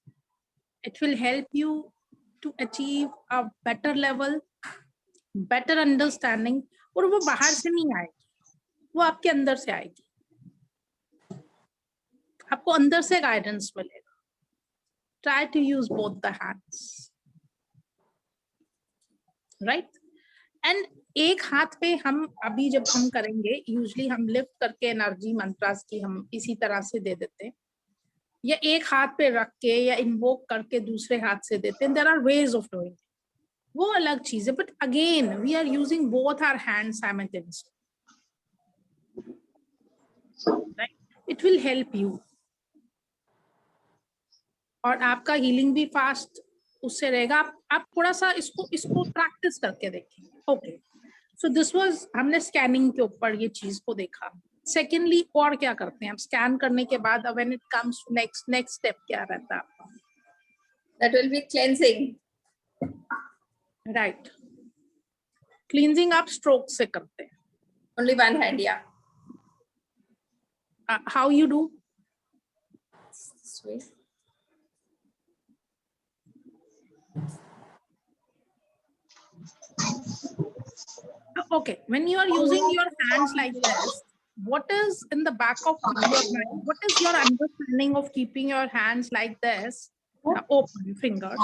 It will help you to achieve a better level, better understanding. और वो बाहर से नहीं आएगी, वो आपके अंदर से आएगी. आपको अंदर से गाइडेंस मिलेगा. Try to use both the hands, right? And एक हाथ पे हम अभी जब हम करेंगे, यूजली हम लिफ्ट करके एनर्जी मंत्रास की हम इसी तरह से दे देते हैं, या एक हाथ पे रख के या इन्वोक करके दूसरे हाथ से देते हैं. There are ways of doing it. वो अलग चीज है. But again, we are using both our hands simultaneously, right? It will help you. और आपका हीलिंग भी फास्ट उससे रहेगा. आप थोड़ा सा इसको प्रैक्टिस करके देखेंगे. ओके, सो दिस वाज, हमने स्कैनिंग के ऊपर ये चीज को देखा. सेकेंडली और क्या करते हैं? आप स्कैन करने के बाद when it comes to next step क्या रहता है आपका? That will be cleansing. Right. Cleansing आप स्ट्रोक से करते हैं. Only one hand, yeah. How you do? This way. Okay, when you are using your hands like this, what is in the back of your mind? What is your understanding of keeping your hands like this, open fingers?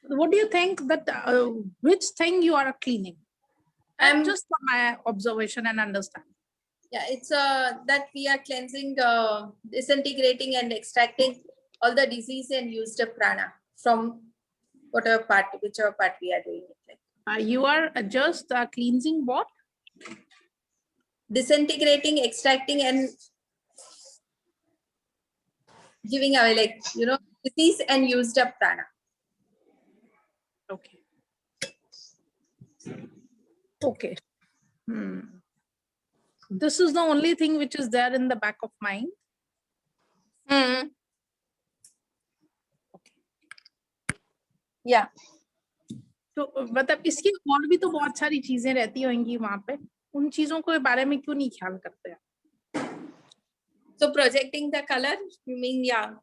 What do you think that which thing you are cleaning? Just from my observation and understanding. Yeah, it's that we are cleansing, disintegrating and extracting all the disease and used prana from whichever part we are doing it. Like. You are just cleansing what? Disintegrating, extracting, and giving away, like, disease and used up prana. Okay. Okay. This is the only thing which is there in the back of mind. Okay. Yeah. तो मतलब इसकी और भी तो बहुत सारी चीजें रहती होंगी वहां पे. उन चीजों के बारे में क्यों नहीं ख्याल करते हैं? So projecting the color, you mean, yeah.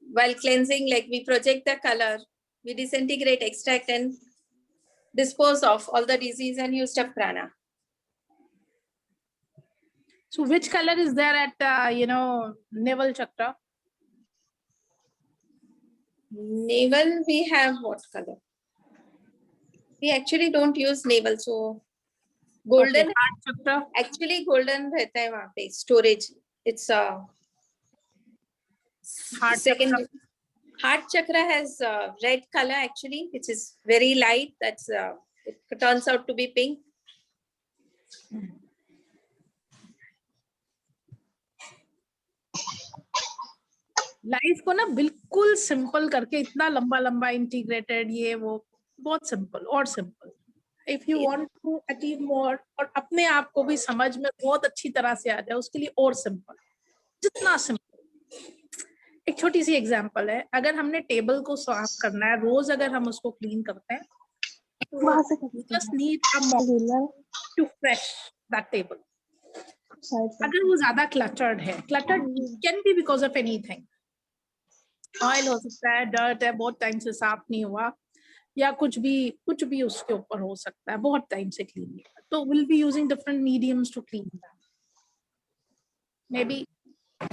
While cleansing, like, we project the color, we disintegrate, extract, and dispose of all the disease and used up prana. So which color is there at navel chakra? Navel, we have what color? We actually don't use navel, so golden. Okay, heart chakra. Actually, golden रहता है वहाँ पे storage. It's a Heart second. chakra. Heart chakra has red color actually, which is very light. That's it turns out to be pink. Life को ना बिल्कुल simple करके इतना लंबा लंबा इंटीग्रेटेड ये वो बहुत सिंपल और simple. If you want to achieve more और अपने आप को भी समझ में बहुत अच्छी तरह से आ जाए उसके लिए और सिंपल, जितना सिंपल. एक छोटी सी एग्जांपल है. अगर हमने टेबल को साफ करना है रोज, अगर हम उसको क्लीन करते हैं तो just need a mop to fresh that table. अगर वो ज्यादा क्लटर्ड है, cluttered can be because of anything. Oil हो सकता है, डर्ट है, बहुत टाइम से साफ नहीं हुआ, या कुछ भी उसके ऊपर हो सकता है, बहुत टाइम से क्लीन नहीं हुआ. तो will be using different mediums to clean that. Maybe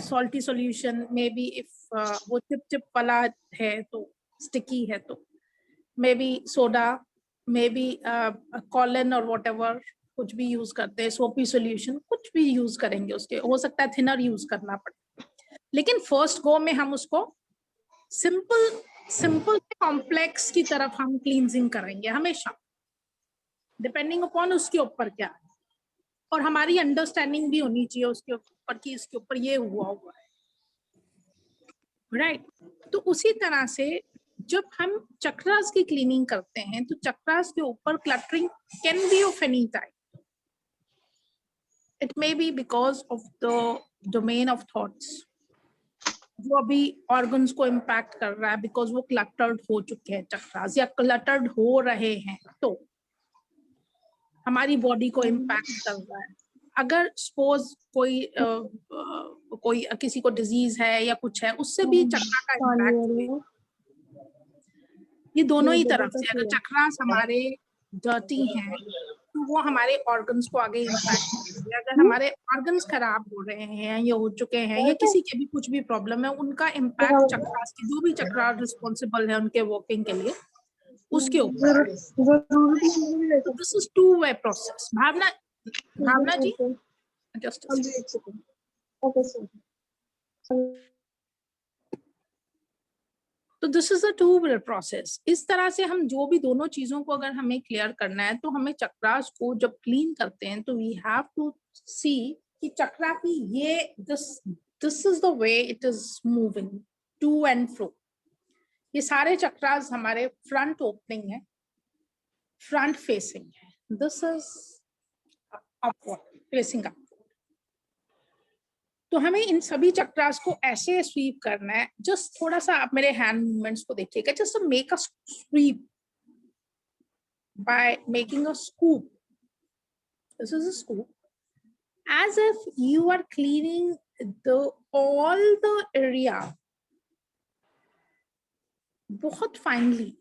salty solution, maybe if वो चिप वाला है तो स्टिकी है तो maybe soda, maybe cologne और व्हाटएवर कुछ भी यूज करते हैं. सोपी सॉल्यूशन कुछ भी यूज करेंगे, उसके हो सकता है थिनर यूज करना पड़े. लेकिन फर्स्ट गो में हम उसको सिंपल सिंपल से कॉम्प्लेक्स की तरफ हम क्लींजिंग करेंगे हमेशा, डिपेंडिंग अपॉन उसके ऊपर क्या है, और हमारी अंडरस्टैंडिंग भी होनी चाहिए उसके ऊपर कि इसके ऊपर ये हुआ हुआ है, राइट। तो उसी तरह से जब हम चक्रास की क्लीनिंग करते हैं तो चक्रास के ऊपर cluttering can be of any type, it may be because of the domain of thoughts जो अभी ऑर्गन्स को इम्पैक्ट कर रहा है, बिकॉज वो क्लटर्ड हो चुके हैं चक्रास या क्लटर्ड हो रहे हैं, तो हमारी बॉडी को इम्पैक्ट कर रहा है। अगर सपोज कोई किसी को डिजीज है या कुछ है, उससे भी चक्रा का इम्पैक्ट, ये दोनों ही तरफ से। अगर चक्रास हमारे डर्टी हैं तो वो हमारे ऑर्गन्स को आगे इम्पैक्ट करेंगे। अगर हमारे ऑर्गन्स खराब हो रहे हैं या हो चुके हैं या किसी के भी कुछ भी प्रॉब्लम है, उनका इम्पैक्ट चक्रास के, जो भी चक्रा रिस्पॉन्सिबल है उनके वर्किंग के लिए, उसके ऊपर। This is two way process. Bhavna ji, just तो this is a two way process. इस तरह से हम जो भी दोनों चीजों को अगर हमें क्लियर करना है तो हमें चक्रास को जब क्लीन करते हैं तो वी हैव टू सी कि चक्रा की ये this is the way it is moving to and fro. ये सारे चक्रास हमारे फ्रंट ओपनिंग है, फ्रंट फेसिंग है, this is upward facing up. तो हमें इन सभी चक्रास को ऐसे स्वीप करना है। जस्ट थोड़ा सा आप मेरे हैंड मूवमेंट्स को देखिएगा, just make a sweep by making a scoop. This is a scoop, as if you are cleaning all the area बहुत फाइनली।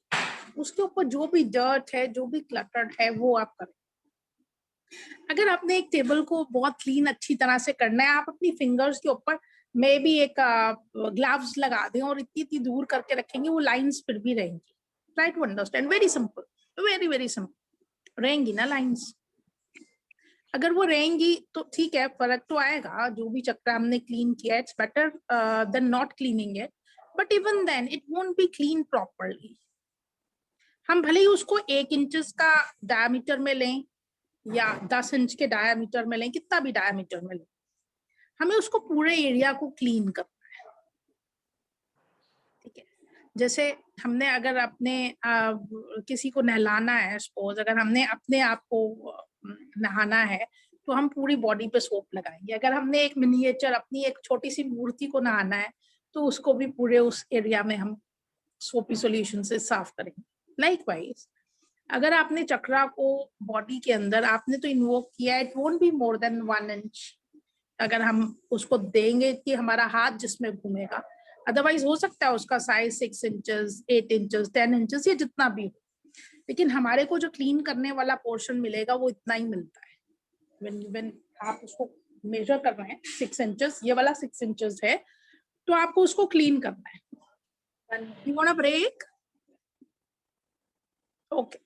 उसके ऊपर जो भी डर्ट है, जो भी क्लटर्ड है, वो आप करें। अगर आपने एक टेबल को बहुत क्लीन अच्छी तरह से करना है, आप अपनी फिंगर्स के ऊपर मे भी एक ग्लव्स लगा दें और इतनी दूर करके रखेंगे, वो लाइंस फिर भी रहेंगी। Try to understand, very simple, very very simple. रहेंगी ना लाइंस? अगर वो रहेंगी तो ठीक है, फर्क तो आएगा। जो भी चक्र हमने क्लीन किया, it's better than not cleaning it, but even then it won't be clean properly. हम भले ही उसको 1 इंच का डायमीटर में लें या 10 इंच के डायमीटर में लें, कितना भी डायमीटर में लें, हमें उसको पूरे एरिया को क्लीन करना है, ठीक है। जैसे हमने अगर अपने किसी को नहलाना है, सपोज अगर हमने अपने आप को नहाना है तो हम पूरी बॉडी पे सोप लगाएंगे। अगर हमने एक मिनिएचर, अपनी एक छोटी सी मूर्ति को नहाना है तो उसको भी पूरे उस एरिया में हम सोपी सॉल्यूशन से साफ करेंगे। लाइकवाइज अगर आपने चक्रा को बॉडी के अंदर आपने तो इन्वोक किया, it won't be more than 1 inch. अगर हम उसको देंगे कि हमारा हाथ जिसमें घूमेगा, अदरवाइज हो सकता है उसका साइज 6 इंचेस, 8 इंचेस, 10 इंचेस या जितना भी हो, लेकिन हमारे को जो क्लीन करने वाला पोर्शन मिलेगा वो इतना ही मिलता है। when आप उसको मेजर कर रहे हैं 6 इंचेस, ये वाला 6 इंचेस है, तो आपको उसको क्लीन करना है। You want a break? Okay.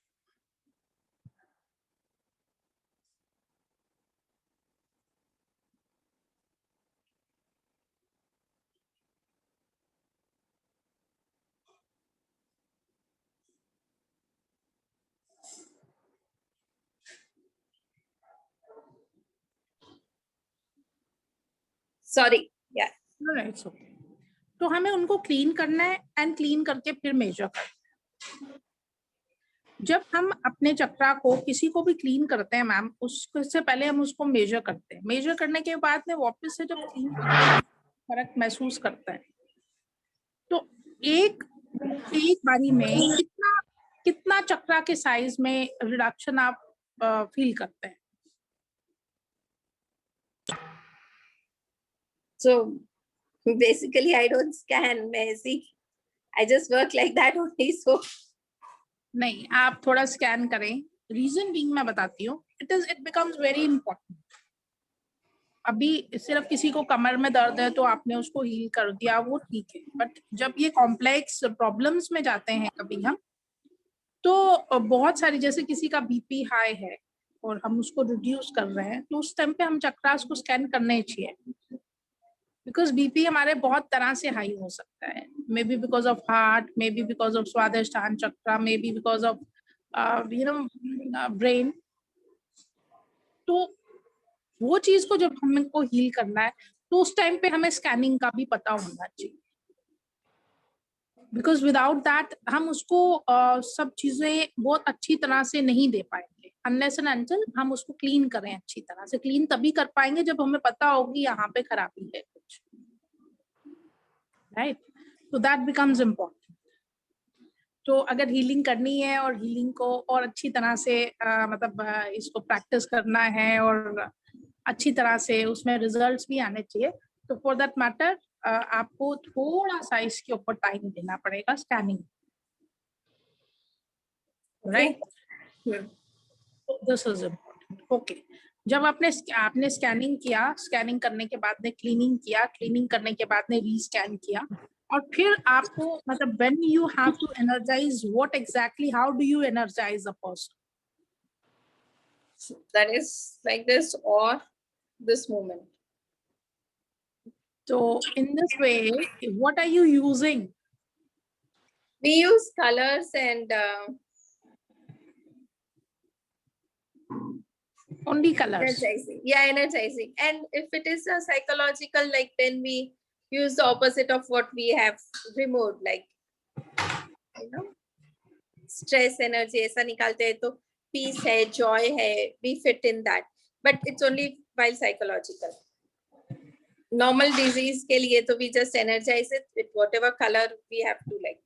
Sorry, yeah. No, it's okay. तो हमें उनको क्लीन करना है एंड क्लीन करके फिर मेजर करना है। जब हम अपने चक्रा को किसी को भी क्लीन करते हैं मैम, उससे पहले हम उसको मेजर करते हैं। मेजर करने के बाद में वापस से जब क्लीन फर्क महसूस करता है, तो एक बारी में कितना चक्रा के साइज में रिडक्शन आप फील करते हैं? So basically I don't scan, I just work like that only. So नहीं, आप थोड़ा स्कैन करें। रीजन बीइंग मैं बताती हूँ, इट बिकम्स वेरी इंपॉर्टेंट। अभी सिर्फ किसी को कमर में दर्द है तो आपने उसको हील कर दिया, वो ठीक है, बट जब ये कॉम्प्लेक्स प्रॉब्लम्स में जाते हैं कभी हम, तो बहुत सारी, जैसे किसी का बीपी हाई है और हम उसको रिड्यूस कर रहे हैं, तो उस टाइम पे हम चक्रास को स्कैन करने चाहिए, बिकॉज बीपी हमारे बहुत तरह से हाई हो सकता है। maybe because of heart, maybe because of Swadhisthana chakra, maybe because of brain. तो वो चीज को जब हमको हील करना है तो उस टाइम पे हमें स्कैनिंग का भी पता होना चाहिए, बिकॉज विदाउट दैट हम उसको सब चीजें बहुत अच्छी तरह से नहीं दे पाएंगे, अनलेस एंड अनटिल हम उसको क्लीन करें अच्छी तरह से। क्लीन तभी कर पाएंगे जब हमें पता होगी यहाँ पे खराबी है कुछ, राइट? तो दैट बिकम्स इम्पोर्टेंट। तो अगर हीलिंग करनी है और हीलिंग को और अच्छी तरह से इसको प्रैक्टिस करना है और अच्छी तरह से उसमें रिजल्ट्स भी आने चाहिए, तो फॉर दैट मैटर आपको थोड़ा सा इसके ऊपर टाइम देना पड़ेगा scanning, right? This is important. Okay, जब आपने स्कैनिंग किया, स्कैनिंग करने के बाद में क्लीनिंग किया, क्लीनिंग करने के बाद में रीस्कैन किया, और फिर आपको मतलब when you have to energize, what exactly, how do you energize a person? That is like this or this moment. So in this way, what are you using? We use colors and Only colors. energizing. Yeah, energizing. And if it is a psychological, like then we use the opposite of what we have removed, like stress, energy ऐसा निकालते हैं तो peace है, joy है, we fit in that. But it's only while psychological. Normal disease के लिए तो we just energize it with whatever color we have to like.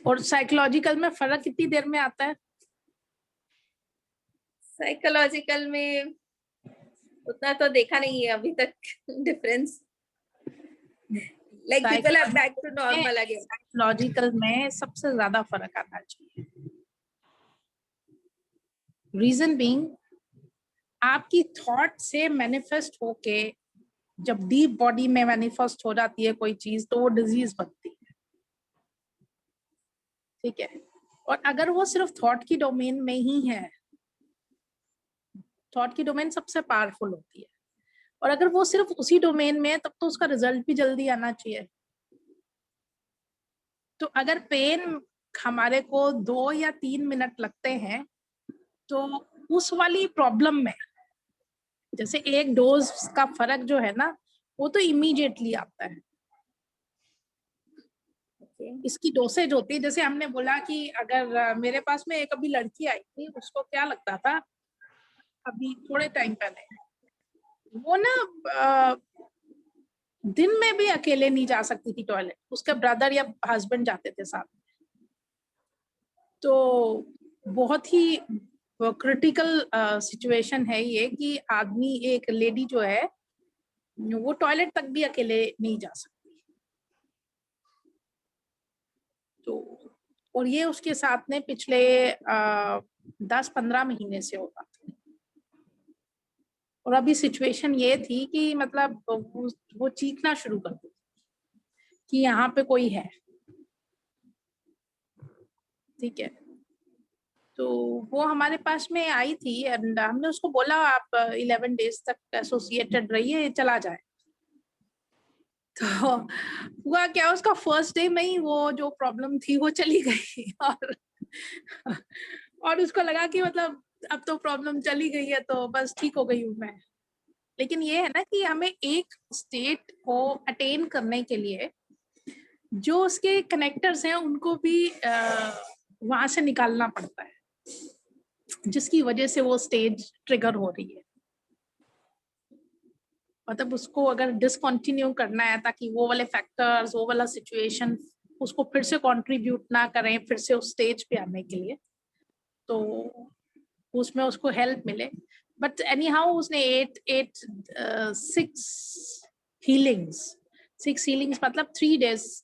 और साइकोलॉजिकल में फर्क कितनी देर में आता है? साइकोलॉजिकल में उतना तो देखा नहीं है अभी तक difference, like people are back to normal again. Psychological में सबसे ज्यादा फर्क आना चाहिए। रीजन बीइंग, आपकी थॉट से मैनिफेस्ट होके जब डीप बॉडी में मैनिफेस्ट हो जाती है कोई चीज तो वो डिजीज बनती है, ठीक है? और अगर वो सिर्फ थॉट की डोमेन में ही है, थॉट की डोमेन सबसे पावरफुल होती है, और अगर वो सिर्फ उसी डोमेन में है तब तो उसका रिजल्ट भी जल्दी आना चाहिए। तो अगर पेन हमारे को 2 या 3 मिनट लगते हैं तो उस वाली प्रॉब्लम में जैसे एक डोज का फर्क जो है ना वो तो इमीडिएटली आता है। इसकी डोसेज होती है, जैसे हमने बोला कि अगर मेरे पास में एक अभी लड़की आई थी, उसको क्या लगता था अभी थोड़े टाइम पहले, वो ना दिन में भी अकेले नहीं जा सकती थी टॉयलेट, उसके ब्रदर या हस्बैंड जाते थे साथ में। तो बहुत ही क्रिटिकल सिचुएशन है ये कि आदमी, एक लेडी जो है वो टॉयलेट तक भी अकेले नहीं जा सकती। तो और ये उसके साथ में पिछले 10-15 महीने से होगा। और अभी सिचुएशन ये थी कि मतलब वो चीखना शुरू कर दी कि यहाँ पे कोई है, ठीक है? तो वो हमारे पास में आई थी एंड हमने उसको बोला आप 11 डेज तक एसोसिएटेड रहिए, चला जाए। तो हुआ क्या, उसका फर्स्ट डे में ही वो जो प्रॉब्लम थी वो चली गई और उसको लगा कि मतलब अब तो प्रॉब्लम चली गई है तो बस ठीक हो गई हूँ मैं। लेकिन ये है ना कि हमें एक स्टेट को अटेन करने के लिए जो उसके कनेक्टर्स हैं उनको भी वहां से निकालना पड़ता है, जिसकी वजह से वो स्टेज ट्रिगर हो रही है। मतलब उसको अगर डिसकंटिन्यू करना है ताकि वो वाले फैक्टर्स, वो वाला सिचुएशन उसको फिर से कंट्रीब्यूट ना करें फिर से उस स्टेज पे आने के लिए, तो उसमें उसको हेल्प मिले। बट एनी हाउ उसने 6 हीलिंग्स मतलब 3 डेज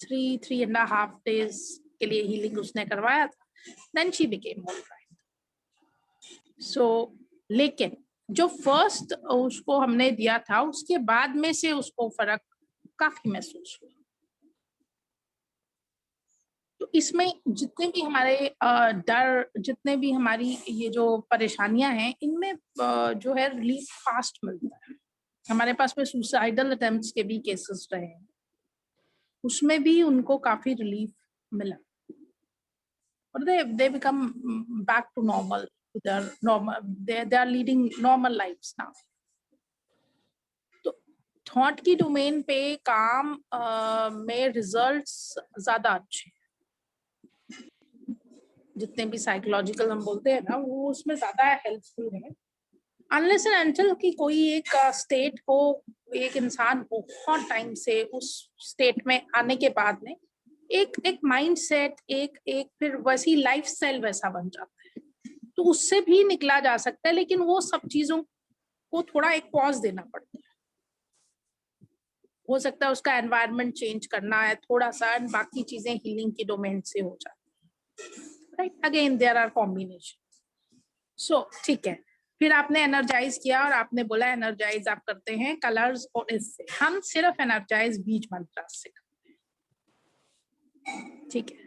3.5 days के लिए हीलिंग उसने करवाया था। Then she became alright. So लेकिन जो फर्स्ट उसको हमने दिया था उसके बाद में से उसको फर्क काफी महसूस हुआ। तो इसमें जितने भी हमारे डर, जितने भी हमारी ये जो परेशानियां हैं, इनमें जो है रिलीफ फास्ट मिलता है। हमारे पास में सुसाइडल अटेम्प्ट्स के भी केसेस रहे हैं, उसमें भी उनको काफी रिलीफ मिला और they become back to normal, they are leading normal lives now. तो थॉट की डोमेन पे काम में रिजल्ट्स ज्यादा अच्छे, जितने भी साइकोलॉजिकल हम बोलते हैं ना, वो उसमें ज्यादा हेल्पफुल है। अनलेस एंड अनटिल कि कोई एक स्टेट को एक इंसान बहुत टाइम से उस स्टेट में आने के बाद में एक माइंडसेट एक फिर वैसी लाइफस्टाइल वैसा बन जाता है, तो उससे भी निकला जा सकता है, लेकिन वो सब चीजों को थोड़ा एक पॉज देना पड़ता है। हो सकता है उसका एनवायरनमेंट चेंज करना है थोड़ा सा, बाकी चीजें हीलिंग की डोमेन से हो जाती है, right. Again there are combination. So ठीक है, फिर आपने एनर्जाइज किया और आपने बोला एनर्जाइज आप करते हैं कलर्स और इससे। हम सिर्फ एनर्जाइज बीज मंत्र से करते हैं, ठीक है।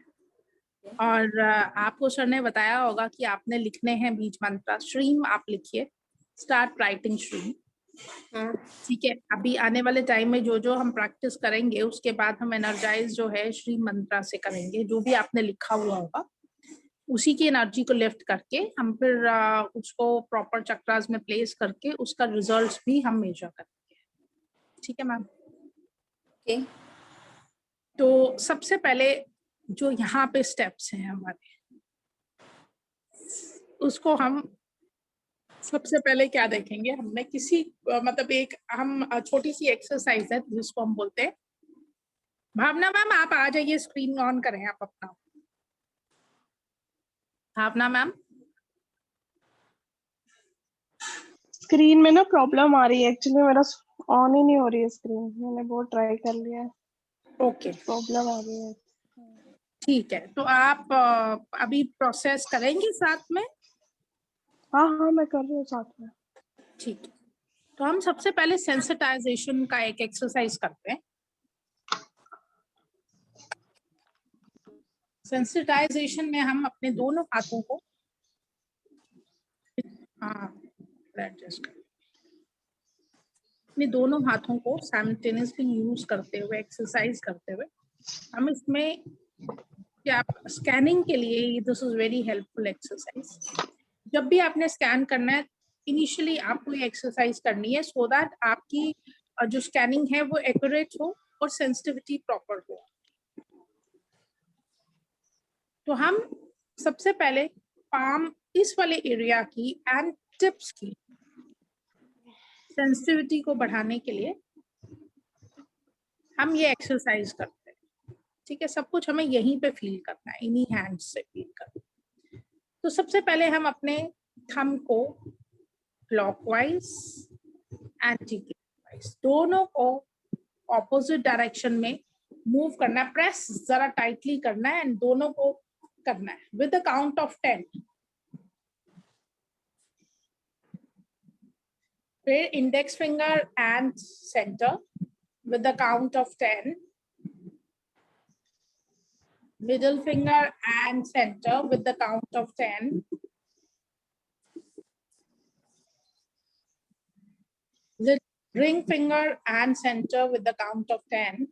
और आपको सर ने बताया होगा कि आपने लिखने हैं बीज मंत्र। स्ट्रीम आप लिखिए, स्टार्ट राइटिंग स्ट्रीम, ठीक है। अभी आने वाले टाइम में जो जो हम प्रैक्टिस करेंगे उसके बाद हम एनर्जाइज जो है श्री मंत्रा से करेंगे। जो भी आपने लिखा हुआ होगा उसी की एनर्जी को लिफ्ट करके हम फिर उसको प्रॉपर चक्रास में प्लेस करके उसका रिजल्ट्स भी हम मेजर करेंगे, ठीक है मैम। ओके, तो सबसे पहले जो यहाँ पे स्टेप्स हैं हमारे, उसको हम सबसे पहले क्या देखेंगे। हमने किसी मतलब एक हम छोटी सी एक्सरसाइज है जिसको हम बोलते हैं, भावना मैम आप आ जाइए, स्क्रीन ऑन करें आप अपना। भावना मैम, स्क्रीन में ना प्रॉब्लम आ रही है एक्चुअली, मेरा ऑन ही नहीं हो रही है स्क्रीन। मैंने बहुत ट्राई कर लिया है, ओके प्रॉब्लम आ रही है। ठीक है। तो आप अभी प्रोसेस करेंगे साथ में? हाँ हाँ मैं कर रही हूँ साथ में। ठीक है, तो हम सबसे पहले सेंसिटाइजेशन का एक एक्सरसाइज करते हैं। सेंसिटाइजेशन में हम अपने दोनों हाथों को अपने दोनों हाथों को साइमल्टेनियसली यूज करते हुए, एक्सरसाइज करते हुए हम इसमें क्या स्कैनिंग के लिए, this is very helpful exercise. जब भी आपने स्कैन करना है इनिशियली आपको ये एक्सरसाइज करनी है सो दैट आपकी जो स्कैनिंग है वो एक्यूरेट हो और सेंसिटिविटी प्रॉपर हो। तो हम सबसे पहले पाम इस वाले एरिया की एंड टिप्स की सेंसिटिविटी को बढ़ाने के लिए हम ये एक्सरसाइज करते हैं, ठीक है। सब कुछ हमें यहीं पे फील करना है, इन्हीं हैंड्स से फील करना है। तो सबसे पहले हम अपने थंब को क्लॉकवाइज एंटी क्लॉकवाइज दोनों को ऑपोजिट डायरेक्शन में मूव करना है, प्रेस जरा टाइटली करना है एंड दोनों को करना है विद द काउंट ऑफ 10। फिर index finger and centre with the count of 10, middle finger and center with the count of 10, ring finger and center with the count of 10,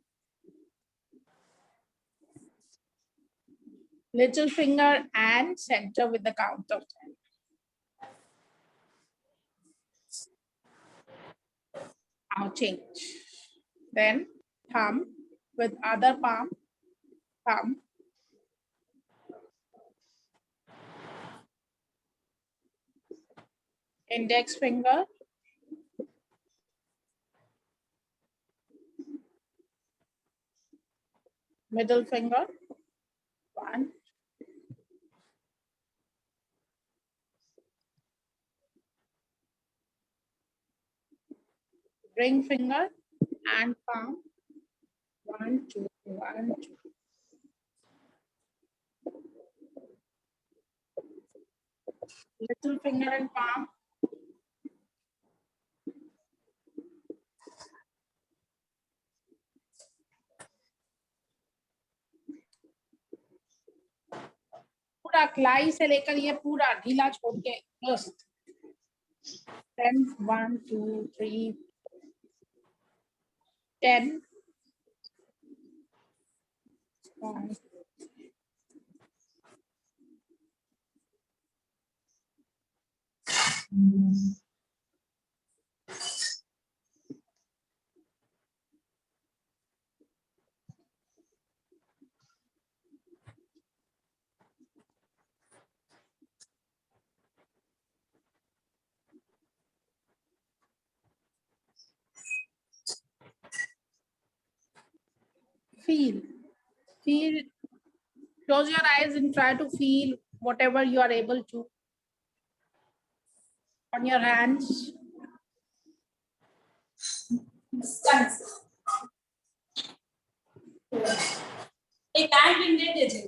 little finger and center with the count of 10. Now change. Then thumb with other palm, thumb, index finger, middle finger, 1, ring finger and palm, 1, 2, 1, 2. Little finger and palm, पूरा क्लाई से लेकर ये पूरा ढीला छोड़ के first 10, 1, 2, 3, 10, Feel. Close your eyes and try to feel whatever you are able to on your hands. एक time दे दीजिए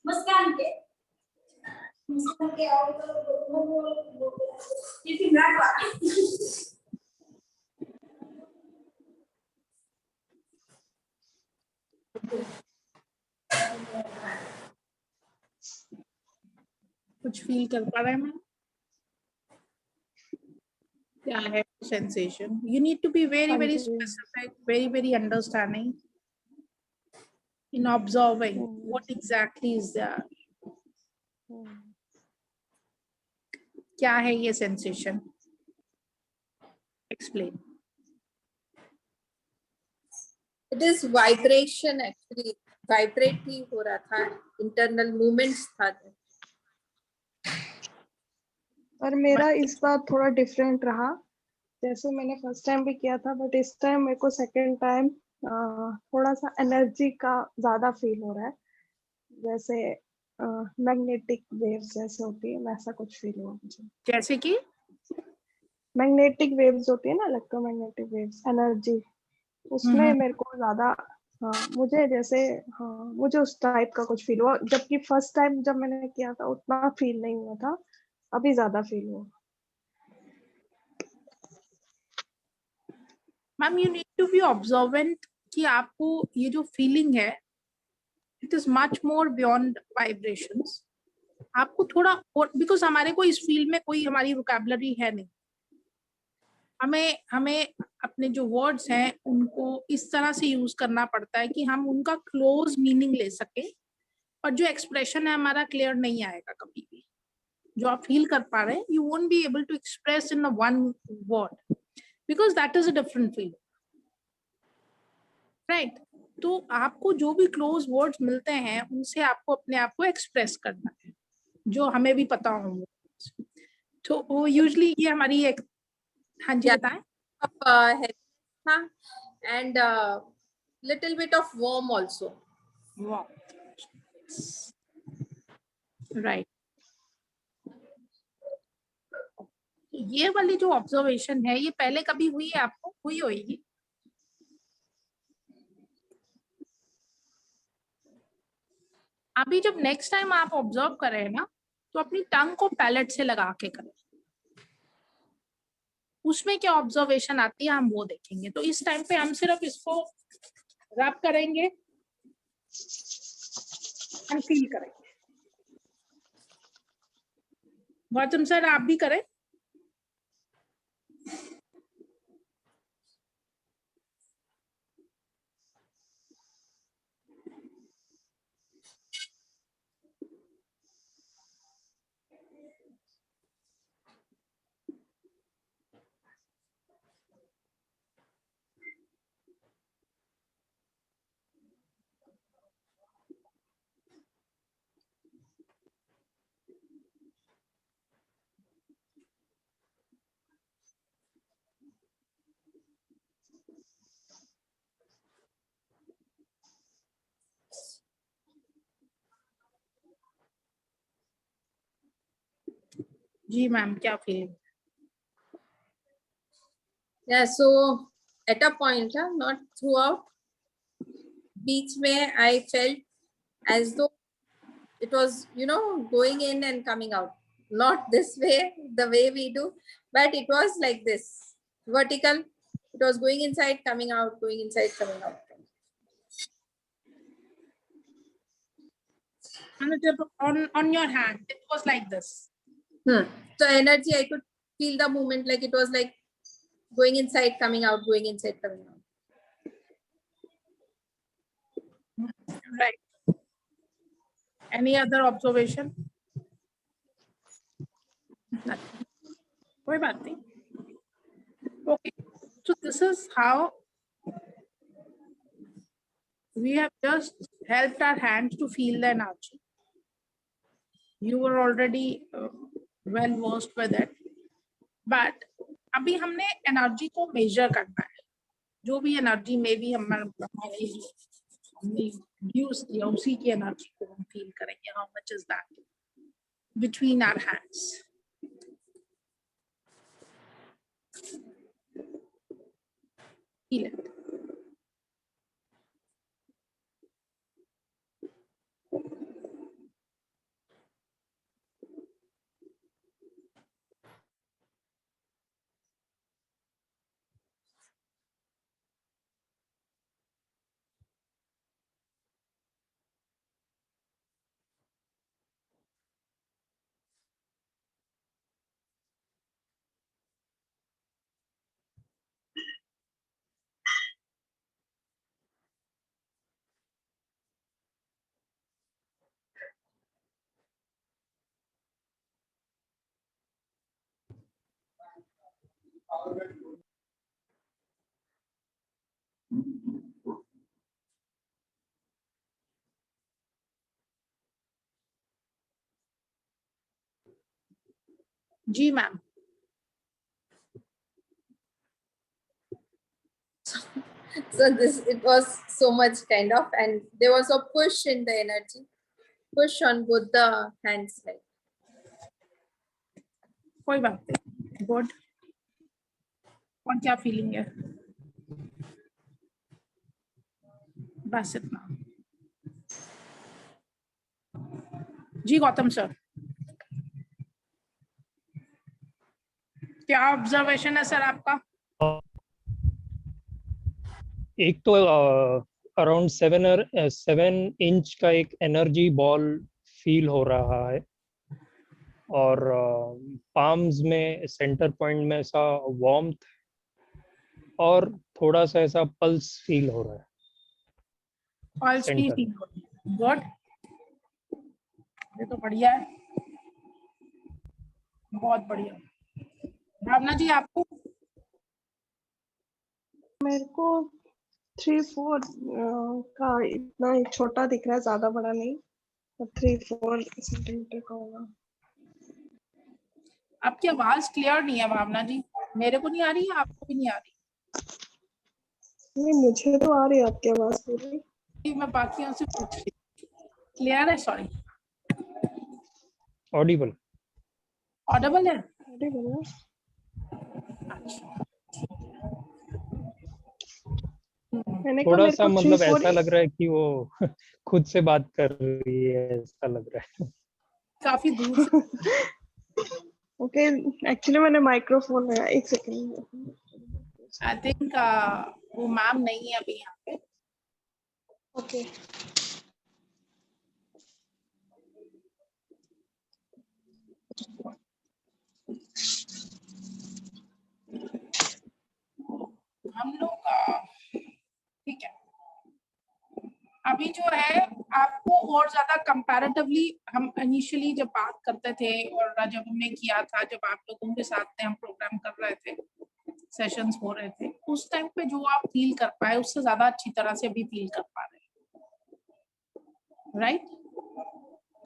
मुस्कान के और किसी ना कुछ फील कर पा रहे हैं मैम? क्या है sensation? You need to be very very specific, very very understanding in observing what exactly is there. क्या है ये sensation? Explain. It is vibration actually. Vibrate ही हो रहा था. Internal movements था. पर मेरा इस बार थोड़ा डिफरेंट रहा, जैसे मैंने फर्स्ट टाइम भी किया था, बट इस टाइम मेरे को सेकंड टाइम थोड़ा सा एनर्जी का ज्यादा फील हो रहा है, जैसे मैग्नेटिक वेव्स जैसे होती है वैसा कुछ फील हुआ मुझे। जैसे कि मैग्नेटिक वेव्स होती है ना, इलेक्ट्रोमैग्नेटिक वेव्स, एनर्जी, उसमें मेरे को ज्यादा मुझे जैसे मुझे उस टाइप का कुछ फील हुआ, जबकि फर्स्ट टाइम जब मैंने किया था उतना फील नहीं हुआ था, अभी ज्यादा फील हुआ। Ma'am you need to be observant कि आपको ये जो फीलिंग है it is much more beyond vibrations. आपको थोड़ा और, बिकॉज हमारे को इस फील्ड में कोई हमारी वोकैबुलरी है नहीं, हमें अपने जो वर्ड्स हैं उनको इस तरह से यूज करना पड़ता है कि हम उनका क्लोज मीनिंग ले सके, और जो एक्सप्रेशन है हमारा क्लियर नहीं आएगा कभी भी। जो आप फील कर पा रहे हैं you won't be able to express in one word because that is a different feeling, right? तो आपको जो भी क्लोज वर्ड्स मिलते हैं उनसे आपको अपने आप को एक्सप्रेस करना है, जो हमें भी पता होंगे। तो वो यूजुअली ये हमारी एक, हाँ जी बताएं। And little bit of warm also. Wow. Right. ये वाली जो ऑब्जर्वेशन है ये पहले कभी हुई है आपको? हुई होगी। अभी जब नेक्स्ट टाइम आप ऑब्जर्व करें ना तो अपनी टंग को पैलेट से लगा के करें, उसमें क्या ऑब्जर्वेशन आती है हम वो देखेंगे। तो इस टाइम पे हम सिर्फ इसको रब करेंगे एंड फील करेंगे। गौतम सर आप भी करें। जी मैम क्या feeling? Yeah, so at a point, not throughout, beach mein I felt as though it was, going in and coming out. Not this way, the way we do, but it was like this, vertical. It was going inside, coming out, going inside, coming out. On your hand, it was like this. So energy, I could feel the movement, like it was like going inside, coming out, going inside, coming out. Right. Any other observation? Nothing. कोई बात नहीं. Okay. So this is how we have just helped our hands to feel the energy. You were already well versed with it, but अभी हमने energy को major करना है. जो भी एनर्जी में भी हमारे हमने यूज किया उसी की एनर्जी को हम फील करेंगे. How much is that between our hands? Feel it. जी ma'am. So this, it was so much kind of, and there was a push in the energy, push on both the hands, like. कोई बात नहीं. Good. और क्या feeling है? बस इतना. जी Gautam sir, क्या ऑब्जर्वेशन है सर आपका? एक तो अराउंड 7 इंच का एक एनर्जी बॉल फील हो रहा है और पाम्स में सेंटर पॉइंट में ऐसा वार्मथ और थोड़ा सा ऐसा पल्स फील हो रहा है. पल्स भी फील हो रही है. गुड. ये तो बढ़िया है. बहुत बढ़िया. भावना जी आपको? मेरे को 3-4 का इतना ही छोटा दिख रहा है, ज्यादा बड़ा नहीं. 3-4 सेंटीमीटर का होगा. आपकी आवाज क्लियर नहीं है भावना जी. मेरे को नहीं आ रही है, आपको भी नहीं आ रही. नहीं, मुझे तो आ रही है आपकी आवाज पूरी. मैं बाकियों से पूछ रही. क्लियर है? सॉरी. ऑडिबल. ऑडिबल है? ऑडिबल है. मैंने कहा थोड़ा मेरे सा को मतलब 3-4 ऐसा लग रहा है कि वो खुद से बात कर रही है, ऐसा लग रहा है. काफी दूर से. ओके, एक्चुअली मैंने माइक्रोफोन लगाया. एक सेकंड. आई थिंक वो मैम नहीं है अभी यहाँ पे. ओके. हम लोग ठीक है. अभी जो है आपको और ज्यादा कंपैरेटिवली, हम इनिशियली जब बात करते थे और जब हमने किया था, जब आप लोगों के साथ में हम प्रोग्राम कर रहे थे, सेशंस हो रहे थे, उस टाइम पे जो आप फील कर पाए उससे ज्यादा अच्छी तरह से अभी फील कर पा रहे हैं. राइट?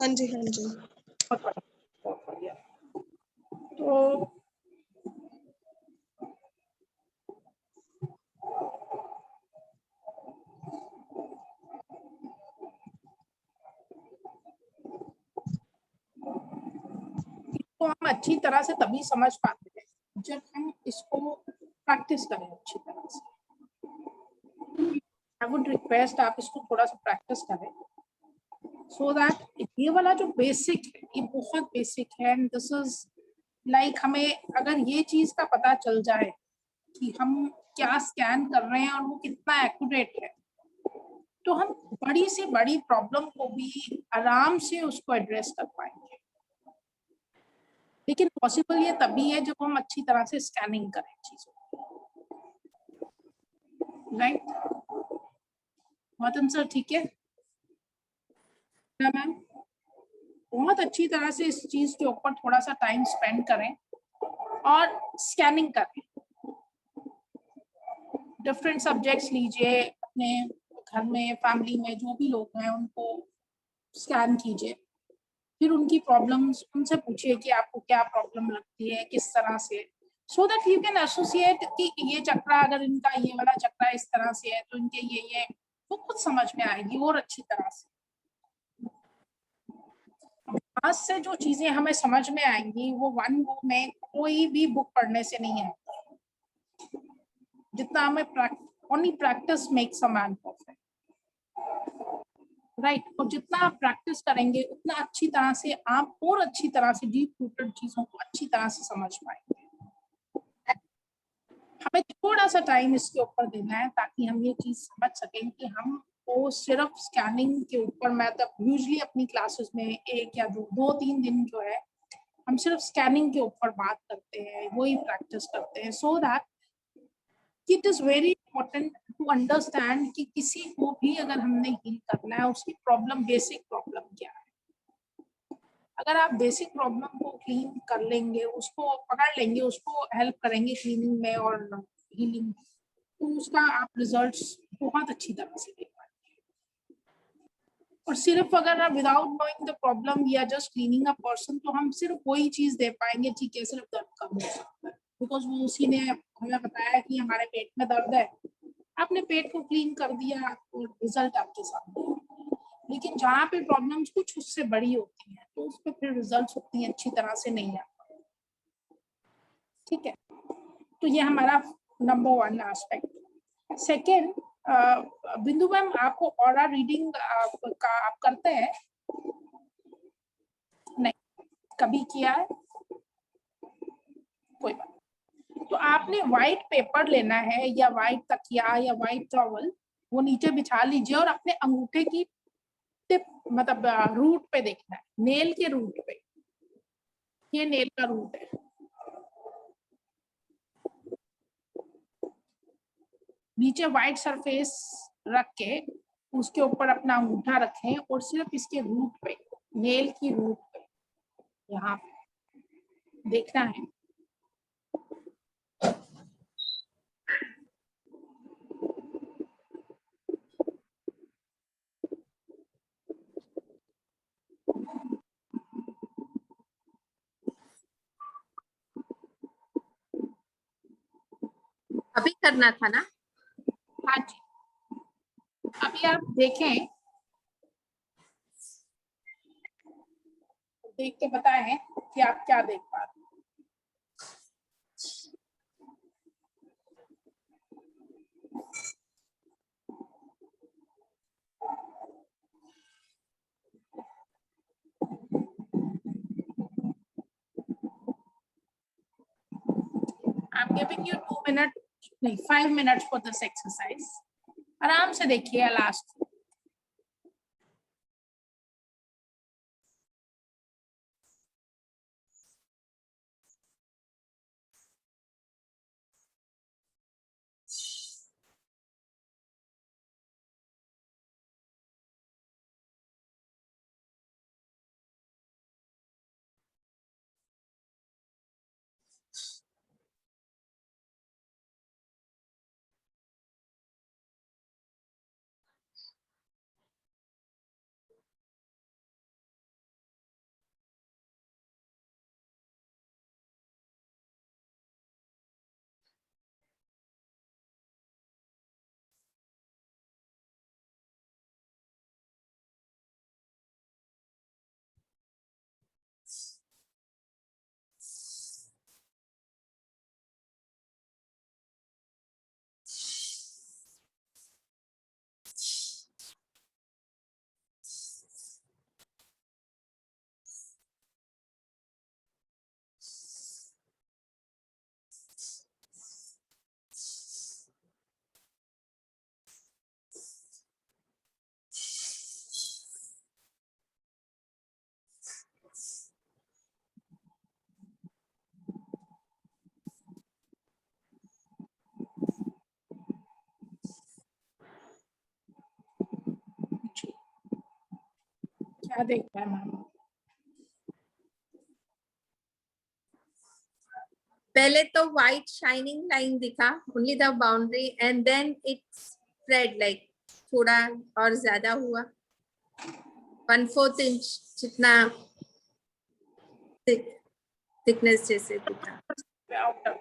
हाँ जी, हाँ जी. बहुत बढ़िया. तो इसको हम अच्छी तरह से तभी समझ पाते हैं जब हम इसको प्रैक्टिस करें अच्छी तरह से. आई वुड रिक्वेस्ट आप इसको थोड़ा सा प्रैक्टिस करें, सो दैट ये वाला जो बेसिक है, ये बहुत बेसिक है. एंड दिस इज लाइक, हमें अगर ये चीज का पता चल जाए कि हम क्या स्कैन कर रहे हैं और वो कितना एक्यूरेट है, तो हम बड़ी से बड़ी प्रॉब्लम को भी आराम से उसको एड्रेस कर पाएंगे. लेकिन पॉसिबल ये तभी है जब हम अच्छी तरह से स्कैनिंग करें चीजों. राइट? गौतम सर ठीक है? ना मैम, बहुत अच्छी तरह से इस चीज के ऊपर थोड़ा सा टाइम स्पेंड करें और स्कैनिंग करें। डिफरेंट सब्जेक्ट्स लीजिए, अपने घर में फैमिली में जो भी लोग हैं उनको स्कैन कीजिए, फिर उनकी प्रॉब्लम्स उनसे पूछिए कि आपको क्या प्रॉब्लम लगती है, किस तरह से, so that you can associate कि ये चक्रा, अगर इनका ये वाला चक्रा इस तरह से है तो इनके ये वो खुद समझ में आएगी और अच्छी तरह से। आज से जो चीजें हमें समझ में आएंगी वो वन गो में कोई भी बुक पढ़ने से नहीं है। जितना हमें only practice makes a man perfect, right. और जितना आप प्रैक्टिस करेंगे उतना अच्छी तरह से आप और अच्छी तरह से डीप रूटेड चीजों को अच्छी तरह से समझ पाएंगे। हमें थोड़ा सा टाइम इसके ऊपर देना है ताकि हम ये चीज समझ सकें कि हम वो सिर्फ स्कैनिंग के ऊपर, मैं तब यूजली अपनी क्लासेस में 1 या 2-3 दिन जो है हम सिर्फ स्कैनिंग के ऊपर बात करते हैं, वही प्रैक्टिस करते हैं, so that it is very important to understand कि किसी को भी अगर हमने हील करना है उसकी प्रॉब्लम, बेसिक प्रॉब्लम क्या है। अगर आप बेसिक प्रॉब्लम को क्लीन कर लेंगे, उसको पकड़ लेंगे, उसको हेल्प करेंगे क्लीनिंग में और हीलिंग, तो उसका आप रिजल्ट्स बहुत अच्छी तरह से देख पाएंगे। और सिर्फ अगर आप विदाउट नोइंग द प्रॉब्लम या जस्ट क्लीनिंग अ पर्सन, तो हम सिर्फ वही चीज दे पाएंगे, ठीक है सिर्फ दर्द कम हो सकता है, बिकॉज वो उसी ने हमें बताया कि हमारे पेट में दर्द है, आपने पेट को क्लीन कर दिया और रिजल्ट आपके सामने है। लेकिन जहाँ पे प्रॉब्लम्स कुछ उससे बड़ी होती हैं तो उस पर फिर रिजल्ट्स उतनी अच्छी तरह से नहीं आते। ठीक है, तो ये हमारा नंबर 1 एस्पेक्ट। सेकेंड, बिंदु मैम, आपको ऑरा रीडिंग का आप करते हैं? नहीं, कभी किया है? कोई बात। तो आपने व्हाइट पेपर लेना है या व्हाइट तकिया या व्हाइट टॉवल, वो नीचे बिछा लीजिए और अपने अंगूठे की टिप, मतलब रूट पे देखना है, नेल के रूट पे। ये नेल का रूट है, नीचे व्हाइट सरफेस रख के उसके ऊपर अपना अंगूठा रखें और सिर्फ इसके रूट पे, नेल की रूट पे यहाँ पे देखना है। अभी करना था ना? हाँ जी, अभी आप देखें, देख के बताएं कि आप क्या देख पा रहे हैं। I'm giving you 2 minutes, नहीं 5 minutes for this exercise. आराम से देखिए लास्ट। क्या देख रहा है मैम? पहले तो व्हाइट शाइनिंग लाइन दिखा, only the boundary, and then it spread like थोड़ा और ज्यादा हुआ, 1/4 इंच जितना थिकनेस जैसे दिखा, आउटर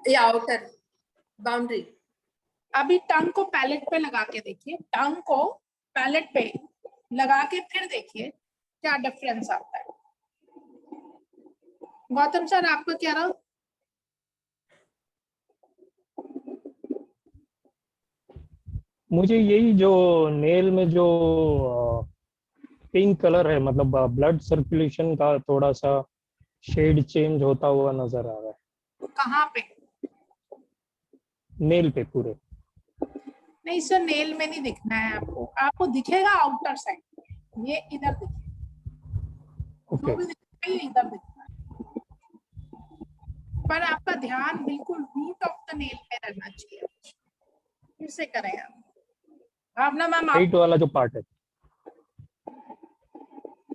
या आउटर बाउंड्री। अभी टंग को पैलेट पे लगा के देखिए, टंग को पैलेट पे लगा के फिर देखिए क्या डिफरेंस आता है। गौतम सर आपको क्या रहा? मुझे यही जो नेल में जो पिंक कलर है, मतलब ब्लड सर्कुलेशन का थोड़ा सा शेड चेंज होता हुआ नजर आ रहा है कहाँ पे? नेल पे पूरे। नहीं सर, नेल में नहीं दिखना है आपको, आपको दिखेगा आउटर साइड, ये इधर दिखेगा, ओके जो भी दिखेगा ये इधर दिखेगा, पर आपका ध्यान बिल्कुल रूट ऑफ द नेल पे रहना चाहिए। फिर से करें आप ना मैम, राइट वाला जो पार्ट है।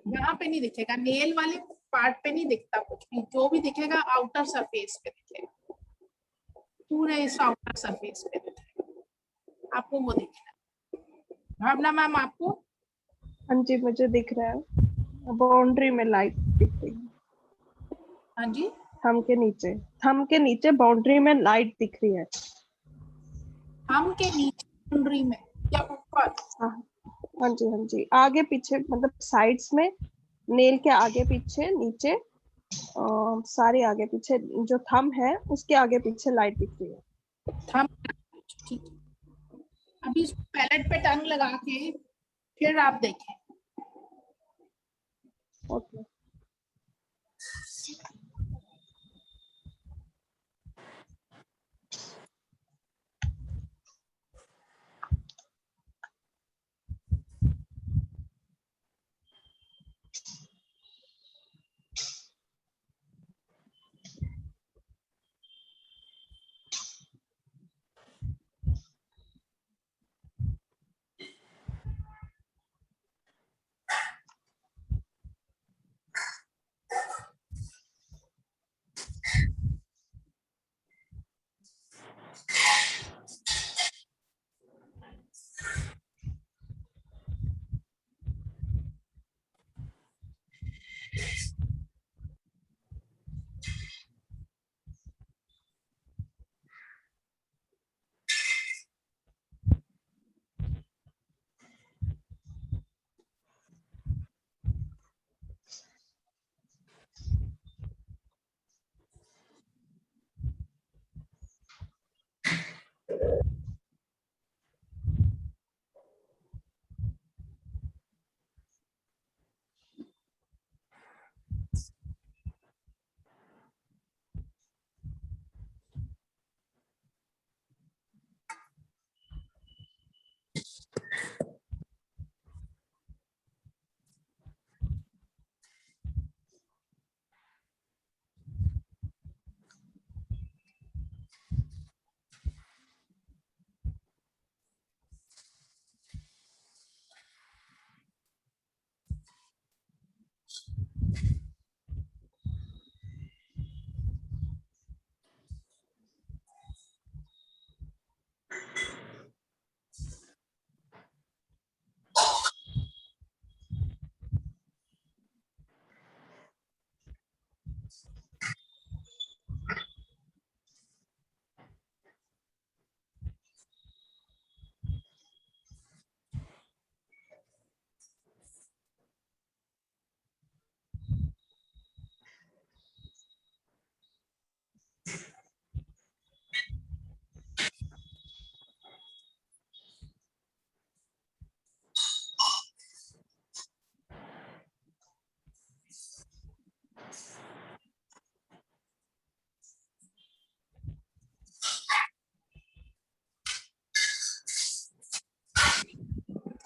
यहाँ पे नहीं दिखेगा, नेल वाले पार्ट पे नहीं दिखता कुछ भी, जो भी दिखेगा आउटर सरफेस पे दिखेगा, पूरे इस आउटर सरफेस पे दिखेगा, आपको वो दिखना है। भावना मैम आपको? हाँ जी, मुझे दिख रहा है, बाउंड्री में लाइट दिख रही है। हाँ जी, थंब के नीचे बाउंड्री में लाइट दिख रही है। हम के नीचे बाउंड्री में या ऊपर? हाँ हाँ जी, हाँ जी, आगे पीछे मतलब साइड्स में, नेल के आगे पीछे नीचे, सारे आगे पीछे, जो थंब है उसके आगे पीछे लाइट दिख रही है। थंब, ठीक है। अभी इसको पैलेट पे टंग लगा के फिर आप देखें। ओके।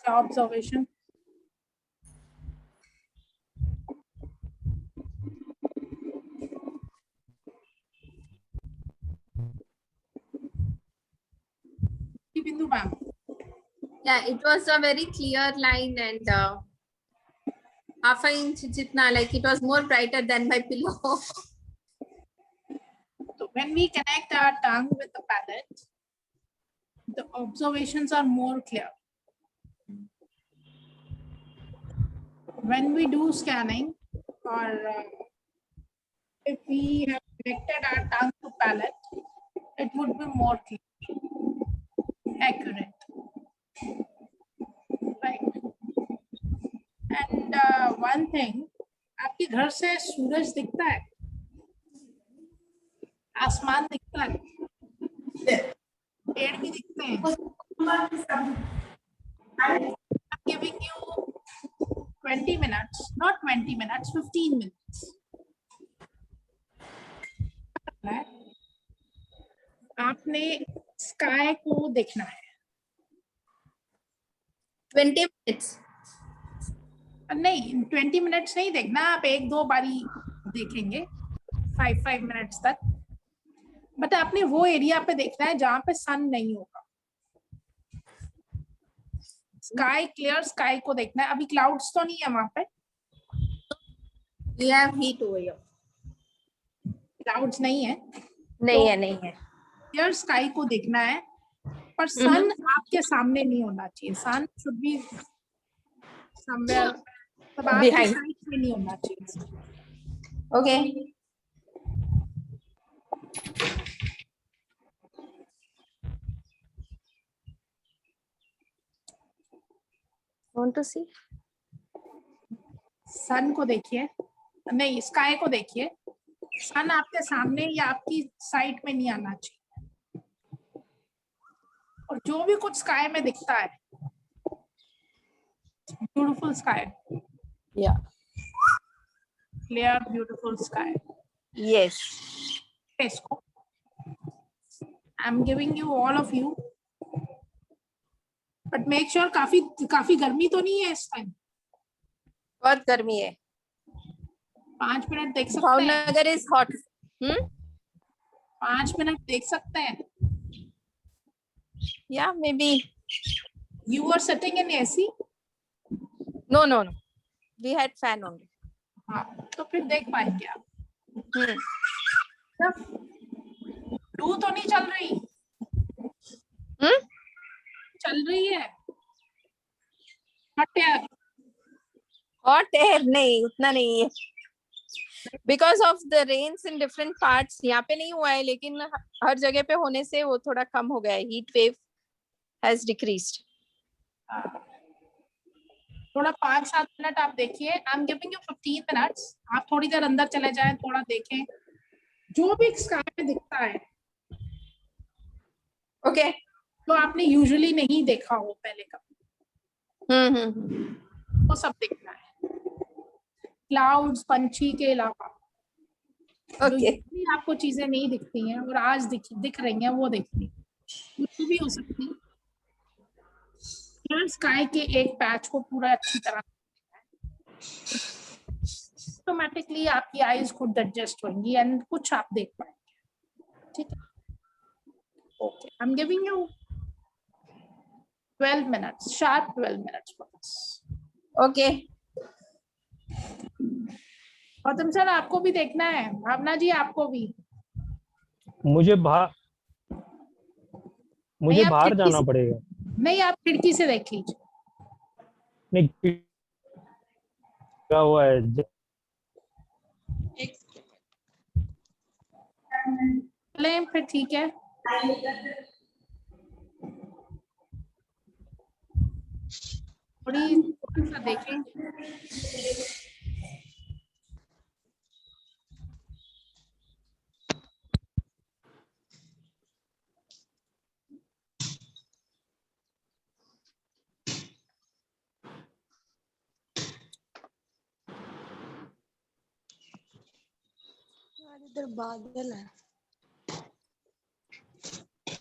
ऑब्जर्वेशन बिंदु ma'am, Yeah, it was a very clear line and half an inch jitna, like it was more brighter than my pillow. So when we connect our tongue with the palate, the observations are more clear. When we do scanning, or if we have connected our tongue to palate, it would be more clear, accurate, right? And one thing, आपके घर से सूरज दिखता है, आसमान दिखता है, पेड़ भी दिखते हैं. I'm giving you 20 minutes, not 20 minutes, 15 minutes. आपने स्काई को देखना है. 20 minutes. नहीं, 20 मिनट्स नहीं देखना, आप एक दो बारी देखेंगे 5 मिनट्स तक. बट आपने वो एरिया पे देखना है जहां पे सन नहीं होगा. स्काई, क्लियर स्काई को देखना है. अभी क्लाउड्स तो नहीं है वहां पे, We have heat over here. Clouds नहीं है, नहीं है, नहीं है. क्लियर स्काई को देखना है. पर सन आपके सामने नहीं होना चाहिए. सन शुड बी समवेयर, तब आपके Behind. साइड में नहीं होना चाहिए. Okay. Want to see? सन को देखिए, नहीं स्काई को देखिए. सन आपके सामने या आपकी साइड में नहीं आना चाहिए. और जो भी कुछ स्काई में दिखता है, beautiful sky, Yeah. Clear beautiful sky. Yes. इसको I am giving you, all of you, but make sure काफी गर्मी तो नहीं है इस टाइम. बहुत गर्मी है. 5 मिनट देख सकते हैं. Bhavnagar is hot. 5 मिनट देख सकते हैं. Yeah, maybe. You are sitting in AC. No, no, no. We had fan only. हाँ, तो फिर देख पाएंगे आप. लू तो नहीं चल रही. चल रही है. हट यार. Hot air नहीं, उतना नहीं है. Because of the rains in different parts, यहाँ पे नहीं हुआ है, लेकिन हर जगह पे होने से वो थोड़ा कम हो गया है. Heat wave has decreased. थोड़ा 5-7 मिनट आप देखिए. I am giving you 15 minutes. आप थोड़ी देर अंदर चले जाएं, थोड़ा देखें जो भी स्काई में दिखता है. Okay. तो आपने यूजुअली नहीं देखा हो पहले कभी, वो सब दिखना है. क्लाउड्स, पंछी के अलावा जो Okay. usually आपको चीजें नहीं दिखती हैं और आज दिख रही हैं, वो देखनी. कुछ भी हो सकती है. स्काई के एक पैच को पूरा अच्छी तरह ऑटोमेटिकली आपकी आईज खुद एडजस्ट होंगी एंड कुछ आप देख पाएंगे. ठीक है. Okay, I am giving you 12 minutes, sharp 12 minutes for this. Okay. Gautam sir, आपको भी देखना है. भावना जी, आपको भी. मुझे बाहर आप खिड़की जाना से- पड़ेगा. नहीं, आप खिड़की से देख लीजिए. नहीं, क्या हुआ है? चलें फिर, ठीक है. थोड़ी सा देखें. इधर बादल है,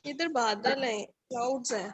इधर बादल है, क्लाउड्स है.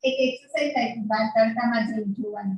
एक एक्सरसाइज आहे की बाय करता माझं जीवन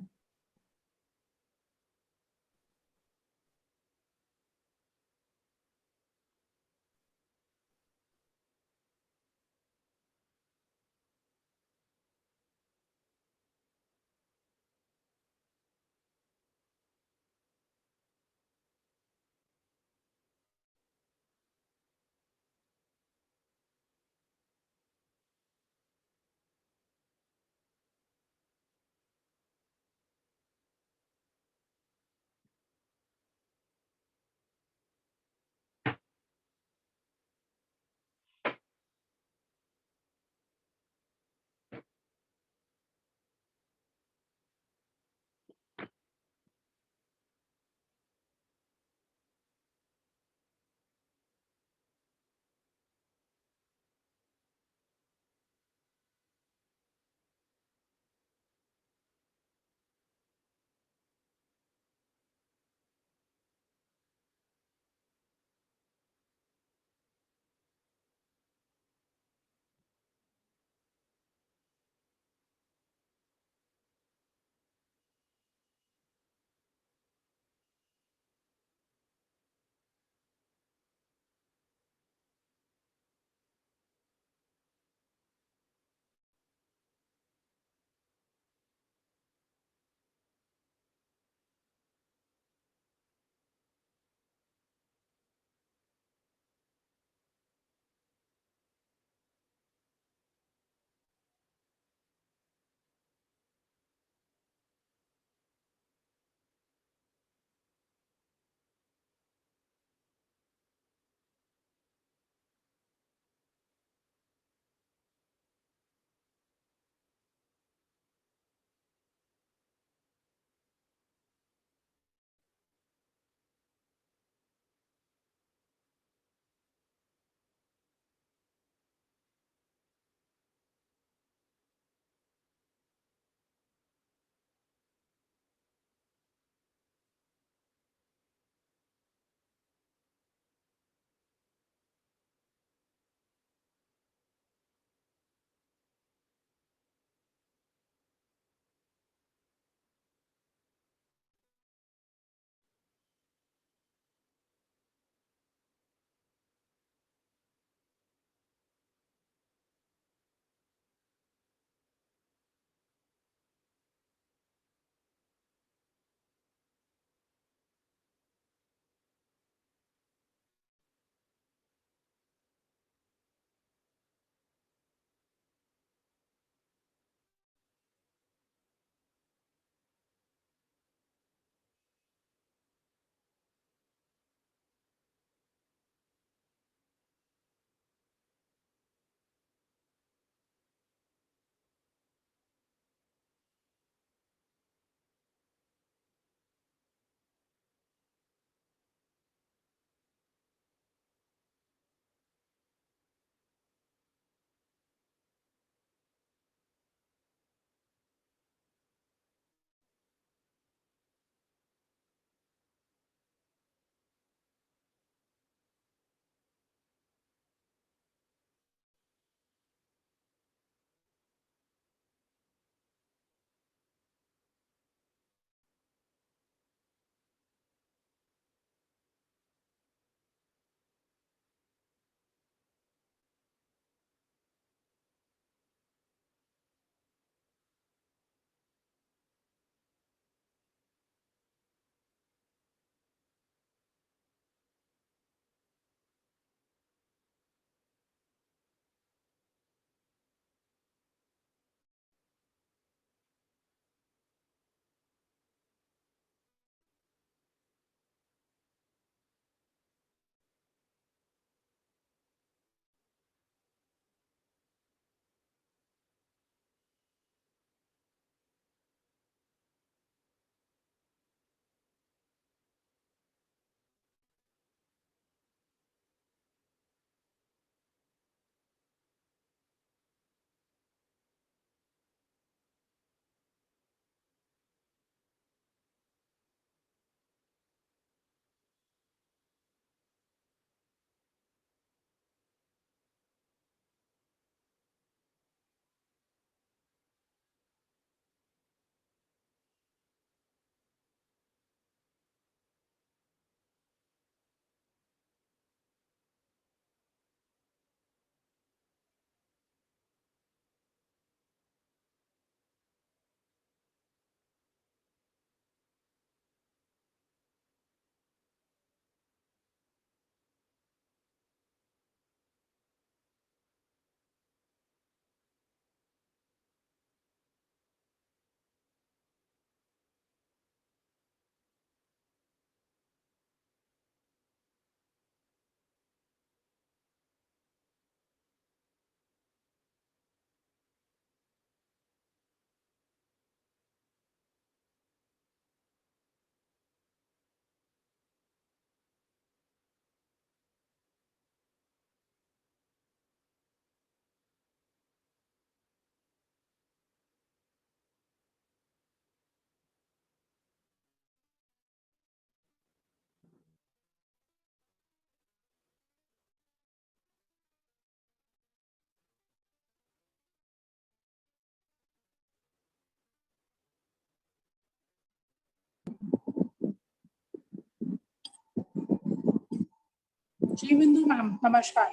जी बिंदु मैम, नमस्कार।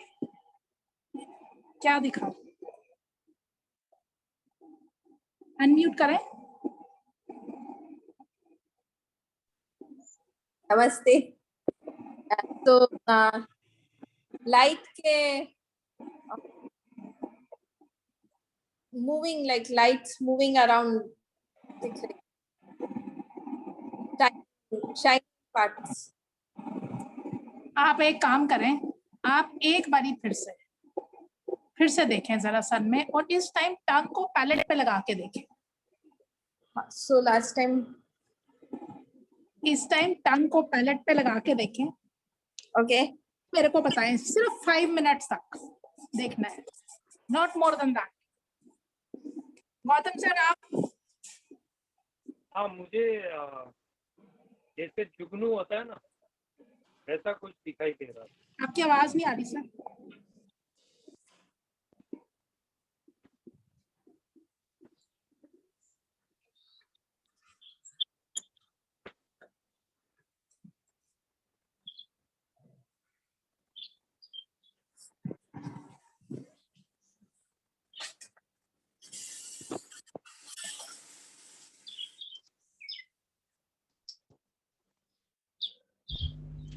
क्या दिखा? अनम्यूट करें। नमस्ते। तो लाइट के moving, like lights moving around shining parts. आप एक काम करें, आप एक बारी फिर से देखें जरा सन में, और इस टाइम टंग को पैलेट पे लगा के देखें। सो लास्ट टाइम, इस टाइम टंग को पैलेट पे लगा के देखें। ओके। मेरे को बताएं, सिर्फ 5 मिनट्स तक देखना है, not more than that. Gautam sir आप? हाँ, मुझे जैसे जुगनू होता है ना, वैसा कुछ दिखाई दे रहा है। आपकी आवाज नहीं आ रही सर।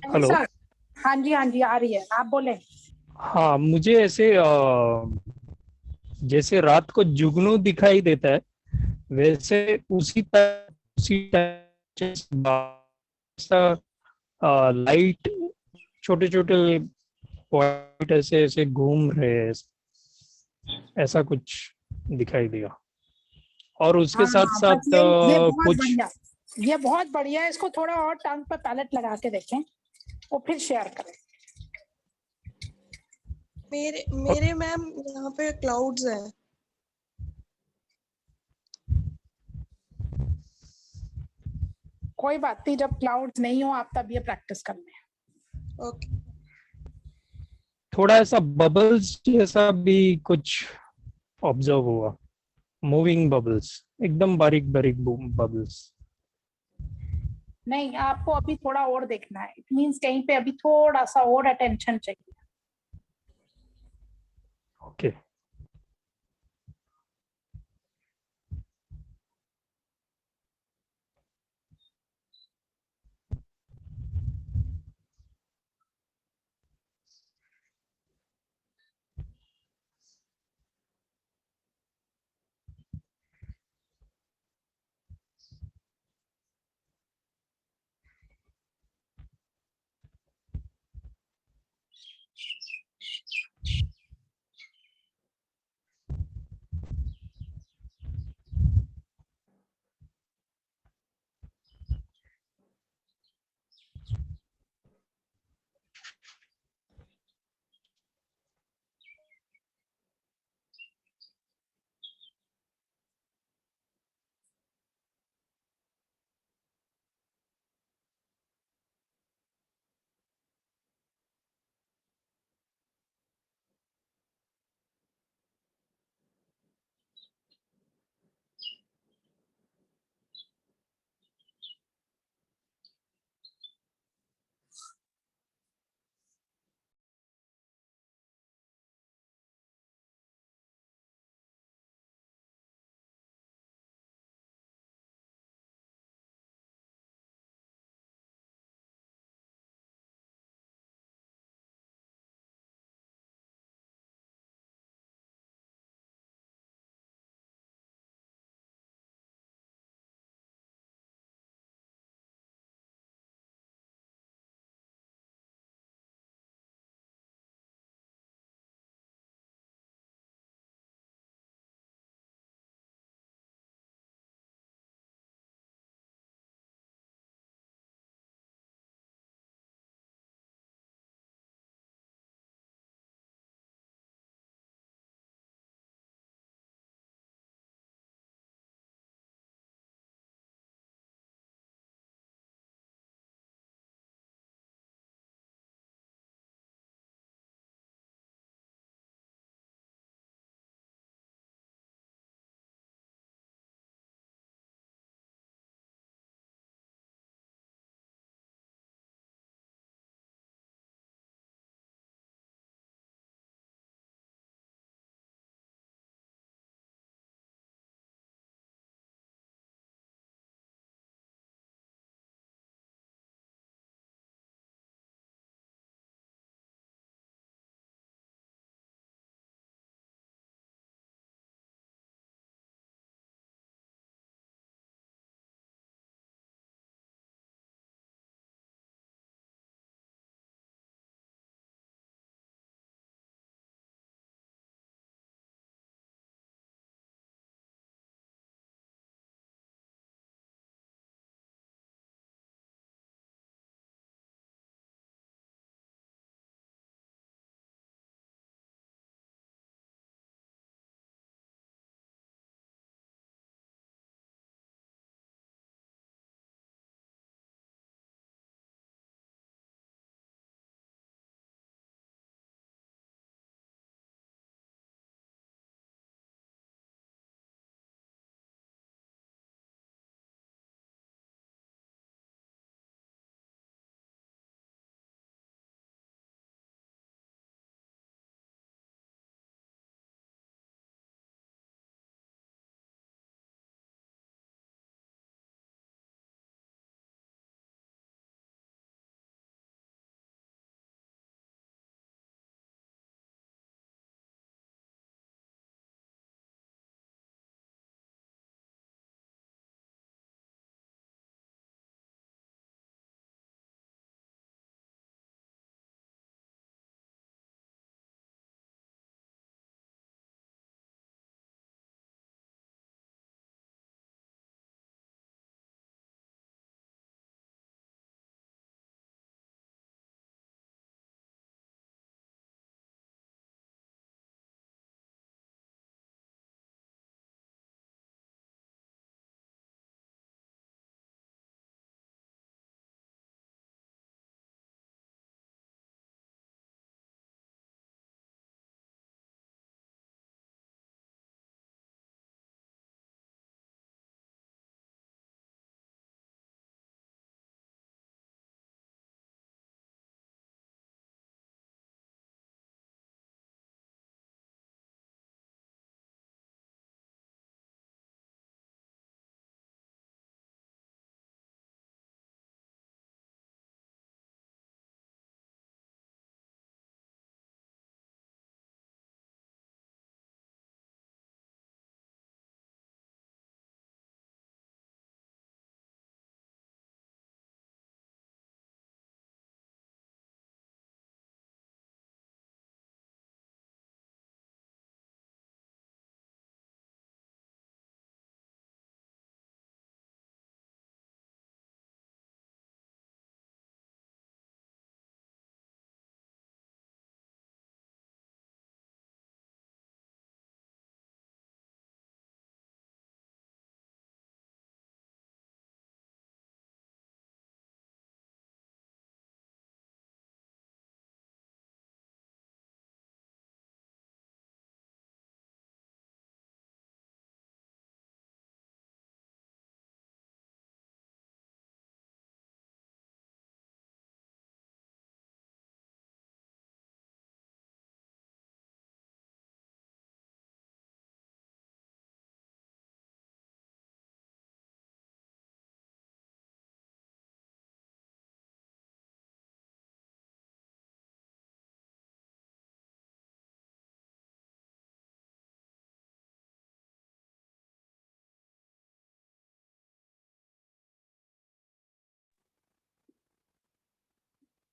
हेलो। सर हाँ जी आ रही है, आप बोले। हाँ, मुझे ऐसे जैसे रात को जुगनू दिखाई देता है, वैसे उसी लाइट छोटे छोटे पॉइंट ऐसे ऐसे घूम रहे हैं, ऐसा कुछ दिखाई दिया। और उसके साथ हाँ, साथ बस ये बहुत कुछ बढ़िया, ये बहुत बढ़िया है। इसको थोड़ा और टंग पे पैलेट लगा के देखें और फिर शेयर करें। मेरे मैम यहाँ पे क्लाउड्स है। कोई बात नहीं, जब क्लाउड्स नहीं हो आप तब ये प्रैक्टिस कर लें। ओके। थोड़ा ऐसा बबल्स जैसा भी कुछ ऑब्जर्व हुआ, मूविंग बबल्स, एकदम बारीक बारीक बबल्स। नहीं, आपको अभी थोड़ा और देखना है। इट मींस कहीं पे अभी थोड़ा सा और अटेंशन चाहिए। ओके।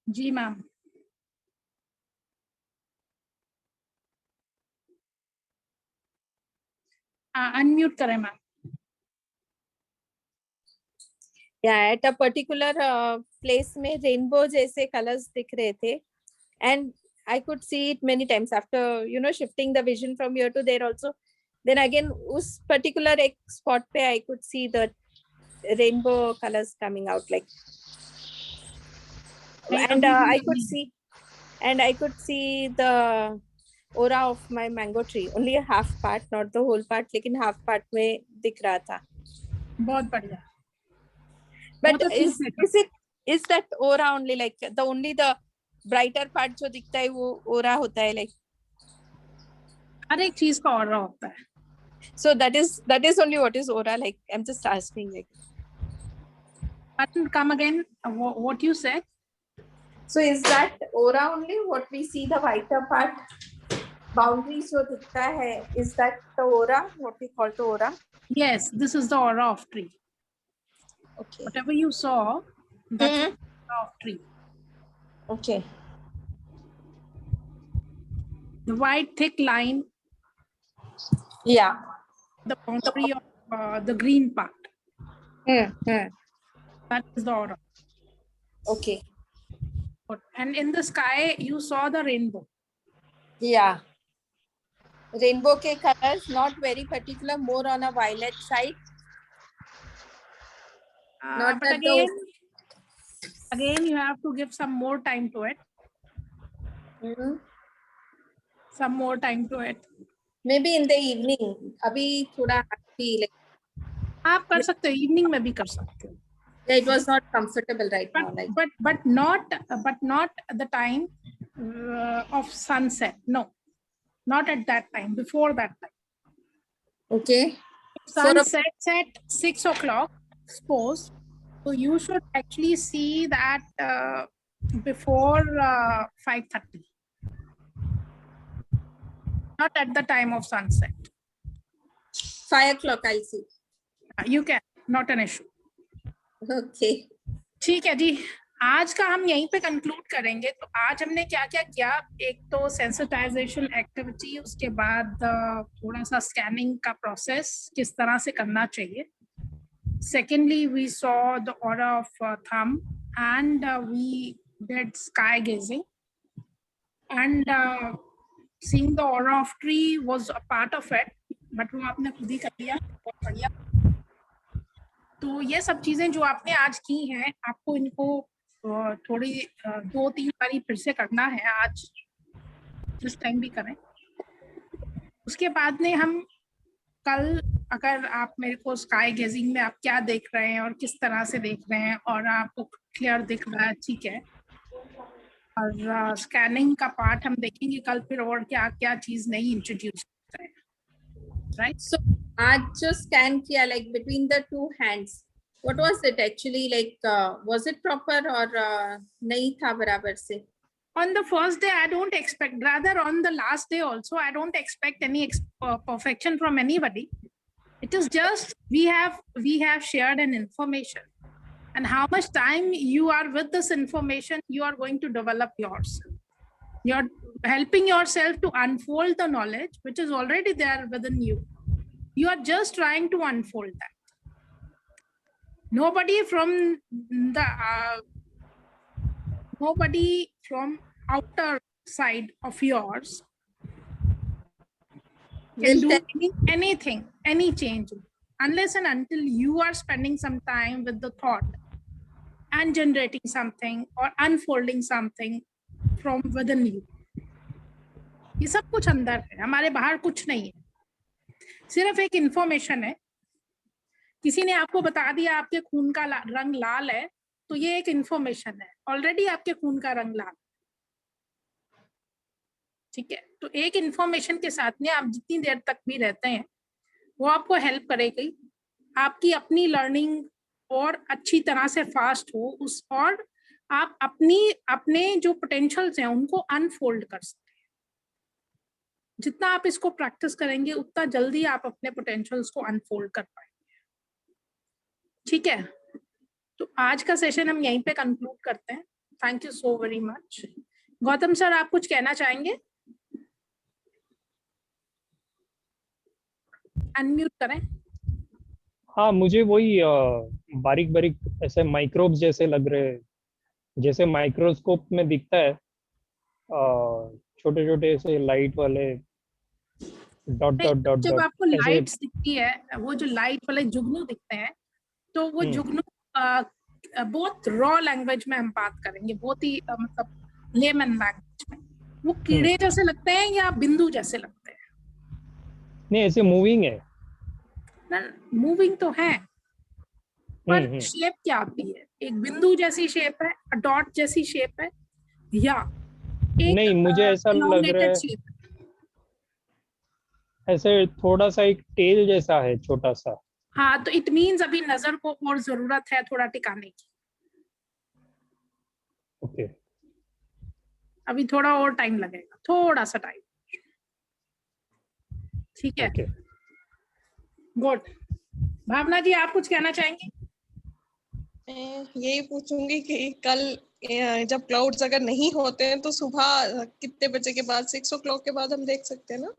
जी मैम। अनम्यूट करें ma'am. Yeah, at a particular place में rainbow जैसे colors दिख रहे थे, and I could see it many times after shifting the vision from here to there also. Then again उस particular एक spot पे I could see the rainbow colors coming out like, and I could see the aura of my mango tree, only a half part, not the whole part, लेकिन half part में दिख रहा था. बहुत बढ़िया। But is that aura only like the brighter part जो दिखता है वो aura होता है like? हर एक चीज का ऑरा होता है। So that is only what is aura like. I'm just asking like. Come again. What you said? So is that aura only what we see the whiter part boundaries जो दिखता है? Is that the aura? What we call the aura? Yes, this is the aura of tree. Okay. Whatever you saw, that's the aura of tree. Okay. The white thick line. Yeah. The boundary of the green part. That is the aura. Okay. And in the sky, you saw the rainbow. Yeah. Rainbow के colors not very particular, more on a violet side. Not But again, you have to give some more time to it. Some more time to it. Maybe in the evening. अभी थोड़ा like. आप कर सकते हो, evening में भी कर सकते हो. Yeah, it was not comfortable right now. Like. But not the time of sunset. No, not at that time. Before that time. Okay. Sun sets at 6 o'clock. Suppose. So you should actually see that before 5:30. Not at the time of sunset. 5 o'clock I'll see. You can, not an issue. Okay. ठीक है जी, आज का हम यहीं पे conclude करेंगे। तो आज हमने क्या क्या किया, एक तो सेंसिटाइजेशन एक्टिविटी, उसके बाद थोड़ा सा स्कैनिंग का प्रोसेस किस तरह से करना चाहिए. Secondly, we saw the aura of thumb, and we did sky gazing, and seeing the aura of tree was a part of it, but वो आपने खुद ही कर लिया, बहुत बढ़िया. तो ये सब चीजें जो आपने आज की हैं, आपको इनको थोड़ी 2-3 बारी फिर से करना है, आज जिस टाइम भी करें. उसके बाद में हम कल, अगर आप मेरे को स्काई गेजिंग में आप क्या देख रहे हैं और किस तरह से देख रहे हैं और आपको क्लियर दिख रहा है, ठीक है, और स्कैनिंग का पार्ट हम देखेंगे कल फिर, और क्या क्या चीज नहीं इंट्रोड्यूस करें, राइट. So आज जो स्कैन किया like between the two hands, what was it actually like? Was it proper और नहीं था बराबर से? On the first day, I don't expect, rather on the last day also, I don't expect any perfection from anybody. It is just we have shared an information, and how much time you are with this information, you are going to develop yourself. You're helping yourself to unfold the knowledge which is already there within you. You are just trying to unfold that. Nobody from outer side of yours can do anything, any change, unless and until you are spending some time with the thought and generating something or unfolding something from within you. ये सब कुछ अंदर है, हमारे बाहर कुछ नहीं है, सिर्फ एक इंफॉर्मेशन है. किसी ने आपको बता दिया आपके खून का रंग लाल है, तो ये एक इंफॉर्मेशन है, ऑलरेडी आपके खून का रंग लाल, ठीक है. तो एक इंफॉर्मेशन के साथ में आप जितनी देर तक भी रहते हैं, वो आपको हेल्प करेगी, आपकी अपनी लर्निंग और अच्छी तरह से फास्ट हो उस, और आप अपने जो पोटेंशियल्स हैं उनको अनफोल्ड कर सकते हैं. जितना आप इसको प्रैक्टिस करेंगे उतना जल्दी आप अपने पोटेंशियल्स को अनफोल्ड कर पाएंगे, ठीक है. तो आज का सेशन हम यहीं पे कंक्लूड करते हैं. Thank you so very much. Gautam sir, आप कुछ कहना चाहेंगे? अनम्यूट करें। हाँ, मुझे वही बारीक बारीक ऐसे माइक्रोब्स जैसे लग रहे, जैसे माइक्रोस्कोप में दिखता है, छोटे छोटे ऐसे लाइट वाले डॉट नहीं, डॉट डॉट जब डॉट आपको ऐसे। लाइट्स दिखती है, वो जो लाइट वाले जुगनू दिखते हैं, तो वो जुगनू बहुत रॉ लैंग्वेज में हम बात करेंगे, बहुत ही मतलब लेमन लैंग्वेज में, वो कीड़े जैसे लगते हैं या बिंदु जैसे लगते हैं? नहीं, ऐसे मूविंग है। मूविंग तो है, पर शेप क्या आती है? एक बिंदु जैसी शेप है, डॉट जैसी शेप है, या एक नहीं, मुझे ऐसा लग रहा elongated है shape है? ऐसे थोड़ा सा एक टेल जैसा है, छोटा सा। हाँ, तो इट मीन्स अभी नजर को और जरूरत है थोड़ा टिकाने की। ओके, अभी थोड़ा और टाइम लगेगा, थोड़ा सा टाइम। ठीक है, ओके। गुड। भावना जी, आप कुछ कहना चाहेंगे? मैं यही पूछूंगी कि कल जब क्लाउड्स अगर नहीं होते हैं तो सुबह कितने बजे के बाद, 6 o'clock के बाद हम देख सकते हैं ना?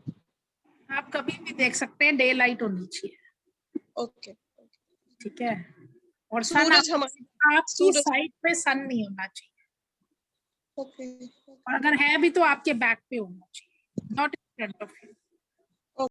आप कभी भी देख सकते हैं, डे लाइट होनी चाहिए। ओके, ठीक है, और सन सूरज आपकी सूरज साइड पे सन नहीं होना चाहिए, ओके, और अगर है भी तो आपके बैक पे होना चाहिए, not in front of you.